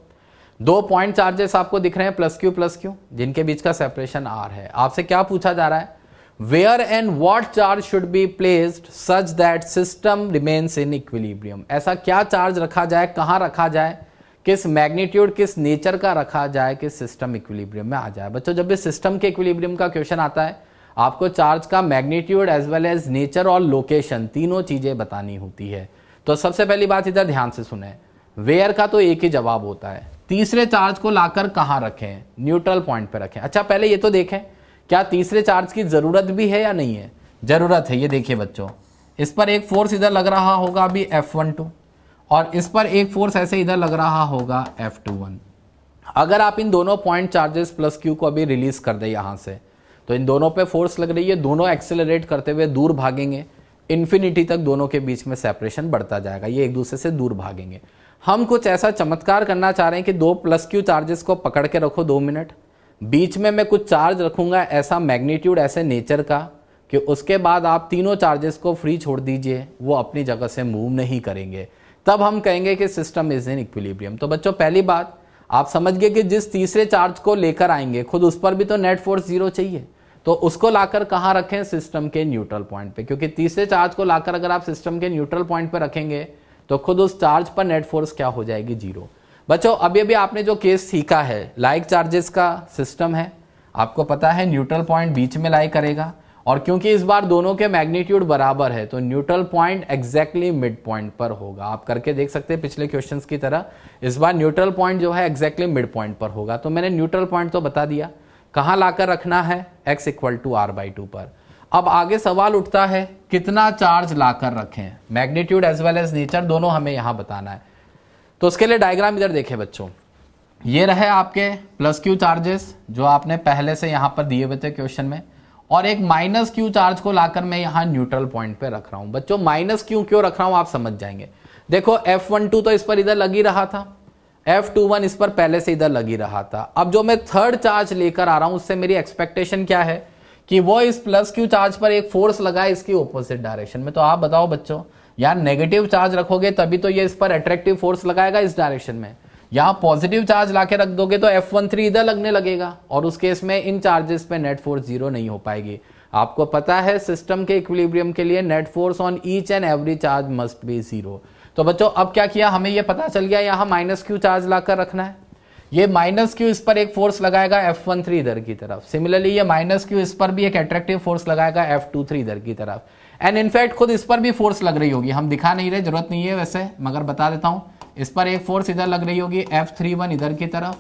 दो पॉइंट चार्जेस आपको दिख रहे हैं प्लस क्यू, जिनके बीच का सेपरेशन r है। आपसे क्या पूछा जा रहा है, where and what charge should be placed such that system remains in equilibrium. ऐसा क्या चार्ज रखा जाए, कहां रखा जाए, किस मैग्नीट्यूड किस नेचर का रखा जाए कि सिस्टम इक्विलिब्रियम में आ जाए। बच्चों जब भी सिस्टम के इक्विलिब्रियम का क्वेश्चन आता है, आपको चार्ज का magnitude as well as nature और लोकेशन तीनों चीजें बतानी होती है। तो सबसे पहली बात इधर ध्यान से सुने, वेयर का तो एक ही जवाब होता है, तीसरे चार्ज को लाकर कहां रखें, न्यूट्रल पॉइंट पे रखें। अच्छा पहले ये तो देखें क्या तीसरे चार्ज की जरूरत भी है या नहीं है, जरूरत है। ये देखिए बच्चों, इस पर एक फोर्स इधर लग रहा होगा अभी F12, और इस पर एक फोर्स ऐसे इधर लग रहा होगा F21। अगर आप इन दोनों पॉइंट चार्जेस प्लस क्यू को अभी रिलीज कर दे यहां से, तो इन दोनों पे फोर्स लग रही है, दोनों एक्सेलरेट करते हुए दूर भागेंगे, इन्फिनिटी तक दोनों के बीच में सेपरेशन बढ़ता जाएगा, ये एक दूसरे से दूर भागेंगे। हम कुछ ऐसा चमत्कार करना चाह रहे हैं कि दो प्लस क्यू चार्जेस को पकड़ के रखो 2 मिनट, बीच में मैं कुछ चार्ज रखूंगा ऐसा मैग्नीट्यूड ऐसे नेचर का कि उसके बाद आप तीनों चार्जेस को फ्री छोड़ दीजिए, वो अपनी जगह से मूव नहीं करेंगे, तब हम कहेंगे कि सिस्टम इज इन इक्विलिब्रियम। तो बच्चों पहली बात आप समझ गए कि जिस तीसरे चार्ज को लेकर आएंगे खुद उस पर भी तो नेट फोर्स 0 चाहिए, तो उसको लाकर कहां रखें, सिस्टम के न्यूट्रल पॉइंट पे, क्योंकि तीसरे चार्ज को लाकर अगर आप सिस्टम के न्यूट्रल पॉइंट पे रखेंगे तो खुद उस चार्ज पर नेट फोर्स क्या हो जाएगी, 0। बच्चों अभी अभी आपने जो केस सीखा है लाइक चार्जेस का सिस्टम है, आपको पता है न्यूट्रल पॉइंट बीच में लाई करेगा, और क्योंकि इस बार दोनों के मैग्नीट्यूड बराबर है तो neutral point exactly mid point पर होगा। आप करके देख सकते हैं पिछले क्वेश्चंस की तरह, इस बार न्यूट्रल पॉइंट जो है एग्जैक्टली मिड पॉइंट पर होगा। तो मैंने न्यूट्रल पॉइंट तो बता दिया, कहां लाकर रखना है, x इक्वल टू r/2 पर। अब आगे सवाल उठता है कितना चार्ज लाकर रखें, magnitude as well as nature दोनों हमें यहां बताना है। तो उसके लिए डायग्राम इधर देखें बच्चों, ये रहे आपके प्लस क्यू चार्जेस जो आपने पहले से यहां पर दिए हुए थे क्वेश्चन में, और एक माइनस क्यू चार्ज को लाकर मैं यहां न्यूट्रल पॉइंट पे रख रहा हूं। बच्चों माइनस क्यू क्यों रख रहा हूं आप समझ जाएंगे। देखो F12 तो इस पर इधर लगी रहा था, F21 इस पर पहले से इधर लगी रहा था। अब जो मैं थर्ड चार्ज लेकर आ रहा हूं उससे मेरी एक्सपेक्टेशन क्या है कि वो इस प्लस क्यू चार्ज पर एक फोर्स लगाए इसकी ऑपोजिट डायरेक्शन में। तो आप बताओ बच्चों, यार नेगेटिव चार्ज रखोगे तभी तो ये इस पर अट्रैक्टिव फोर्स लगाएगा इस डायरेक्शन में, यहां पॉजिटिव चार्ज लाके रख दोगे तो F13 इधर लगने लगेगा, और उस केस में इन चार्जेस पे नेट फोर्स 0 नहीं हो पाएगी। आपको पता है सिस्टम के इक्विलिब्रियम के लिए net force on each and every charge must be 0। तो बच्चों अब क्या किया, हमें ये पता चल गया यहां माइनस क्यू चार्ज लाकर रखना है, ये माइनस क्यू इस पर एक फोर्स लगाएगा F13 इधर की तरफ, सिमिलरली ये माइनस क्यू इस पर भी एक अट्रैक्टिव फोर्स लगाएगा F23 इधर की तरफ, एंड इनफैक्ट खुद इस पर भी फोर्स लग रही होगी, हम दिखा नहीं रहे, जरूरत नहीं है वैसे, मगर बता देता हूं। इस पर एक फोर्स इधर लग रही होगी F31 इधर की तरफ,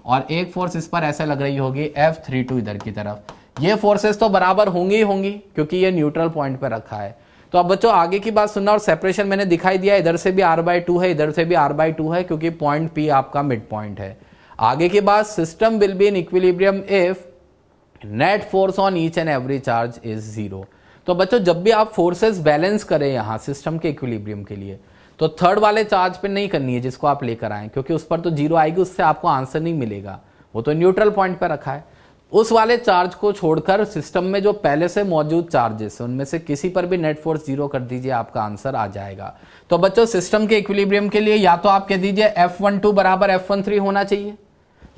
और एक फोर्स इस पर ऐसे लग रही होगी F32 इधर की तरफ। ये फोर्सेस तो बराबर होंगी ही होंगी क्योंकि ये न्यूट्रल पॉइंट पर रखा है। तो अब बच्चों आगे की बात सुनना, और सेपरेशन मैंने दिखाई दिया, इधर से भी r/2 है, इधर से भी r/2 है, क्योंकि पॉइंट P आपका मिड पॉइंट है। आगे की बात, system will be in equilibrium if net force on each and every charge is 0। तो बच्चों जब भी आप फोर्सेस बैलेंस करें यहां सिस्टम के इक्विलिब्रियम के लिए, तो थर्ड वाले चार्ज पे नहीं करनी है जिसको आप लेकर आए, क्योंकि उस पर तो 0 आएगी, उससे आपको आंसर नहीं मिलेगा, वो तो न्यूट्रल पॉइंट पे रखा है। उस वाले चार्ज को छोड़कर सिस्टम में जो पहले से मौजूद चार्जेस है उनमें से किसी पर भी नेट फोर्स 0 कर दीजिए, आपका आंसर आ जाएगा। तो बच्चों सिस्टम के इक्विलिब्रियम के लिए या तो आप कह दीजिए F12 बराबर F13 होना चाहिए,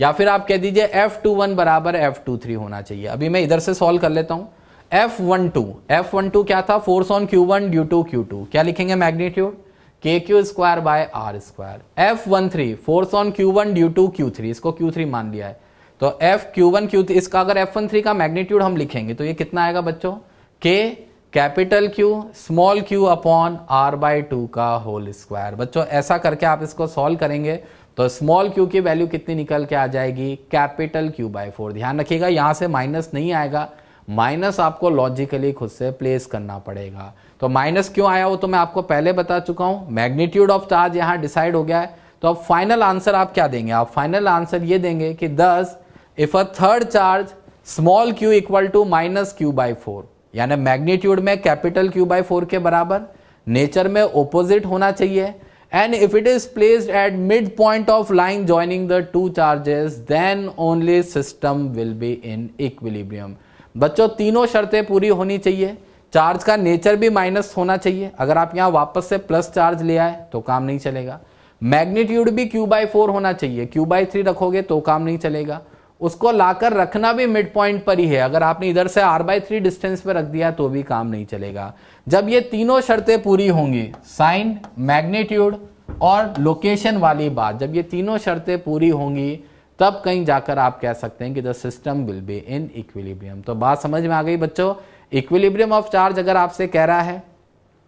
या फिर आप कह दीजिए F21 बराबर F23 होना चाहिए। अभी मैं इधर से सॉल्व कर लेता हूं। F12 क्या था, force on Q1 due to Q2, क्या लिखेंगे magnitude KQ²/R²। F13 force on Q1 due to Q3, इसको Q3 मान लिया है, तो F Q1 इसका अगर F13 का मैग्नीट्यूड हम लिखेंगे तो ये कितना आएगा बच्चों, K capital Q small q upon R/2 का होल स्क्वायर। बच्चों ऐसा करके आप इसको सॉल्व करेंगे तो स्मॉल q की वैल्यू कितनी निकल के आ जाएगी, कैपिटल Q/4। ध्यान रखिएगा यहां से माइनस नहीं आएगा, माइनस आपको लॉजिकली खुद से प्लेस करना पड़ेगा। तो माइनस क्यों आया वो तो मैं आपको पहले बता चुका हूं। मैग्नीट्यूड ऑफ चार्ज यहां डिसाइड हो गया है, तो अब फाइनल आंसर आप क्या देंगे, आप फाइनल आंसर ये देंगे कि दस if a third charge small q equal to minus Q/4, यानी मैग्नीट्यूड में कैपिटल Q/4 के बराबर, नेचर में ओपोजिट होना चाहिए, and if it is placed at mid point of line joining the two charges then only system will be in equilibrium. बच्चों तीनों शर्तें पूरी होनी चाहिए, चार्ज का नेचर भी माइनस होना चाहिए, अगर आप यहां वापस से प्लस चार्ज ले आए तो काम नहीं चलेगा, मैग्नीट्यूड भी Q/4 होना चाहिए, Q/3 रखोगे तो काम नहीं चलेगा, उसको लाकर रखना भी मिड पॉइंट पर ही है, अगर आपने इधर से R/3 डिस्टेंस पे रख दिया तो भी काम नहीं चलेगा। जब ये तीनों शर्तें पूरी होंगी, साइन, मैग्नीट्यूड और लोकेशन वाली बात, जब ये तीनों शर्तें पूरी होंगी तब कहीं जाकर आप कह सकते हैं कि the system will be in equilibrium. तो बात समझ में आ गई बच्चों, इक्विलिब्रियम ऑफ चार्ज अगर आपसे कह रहा है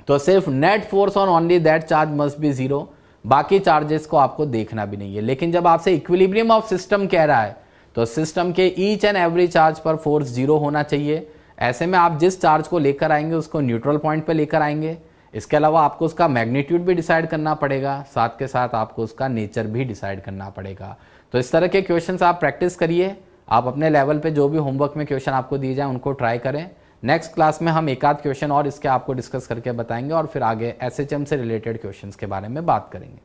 तो सिर्फ net force on only that charge must be 0, बाकी चार्जेस को आपको देखना भी नहीं है। लेकिन जब आपसे इक्विलिब्रियम ऑफ सिस्टम कह रहा है तो सिस्टम के ईच एंड एवरी चार्ज पर फोर्स 0 होना चाहिए। ऐसे में आप जिस चार्ज को लेकर आएंगे उसको न्यूट्रल पॉइंट पर लेकर आएंगे। इसके अलावा आपको उसका मैग्नीट्यूड भी डिसाइड करना पड़ेगा, साथ के साथ आपको उसका नेचर भी डिसाइड करना पड़ेगा। तो इस तरह के क्वेश्चंस आप प्रैक्टिस करिए, आप अपने लेवल पे जो भी होमवर्क में क्वेश्चन आपको दिए जाए उनको ट्राई करें। नेक्स्ट क्लास में हम एक आध क्वेश्चन और इसके आपको डिस्कस करके बताएंगे और फिर आगे SHM से रिलेटेड क्वेश्चंस के बारे में बात करेंगे।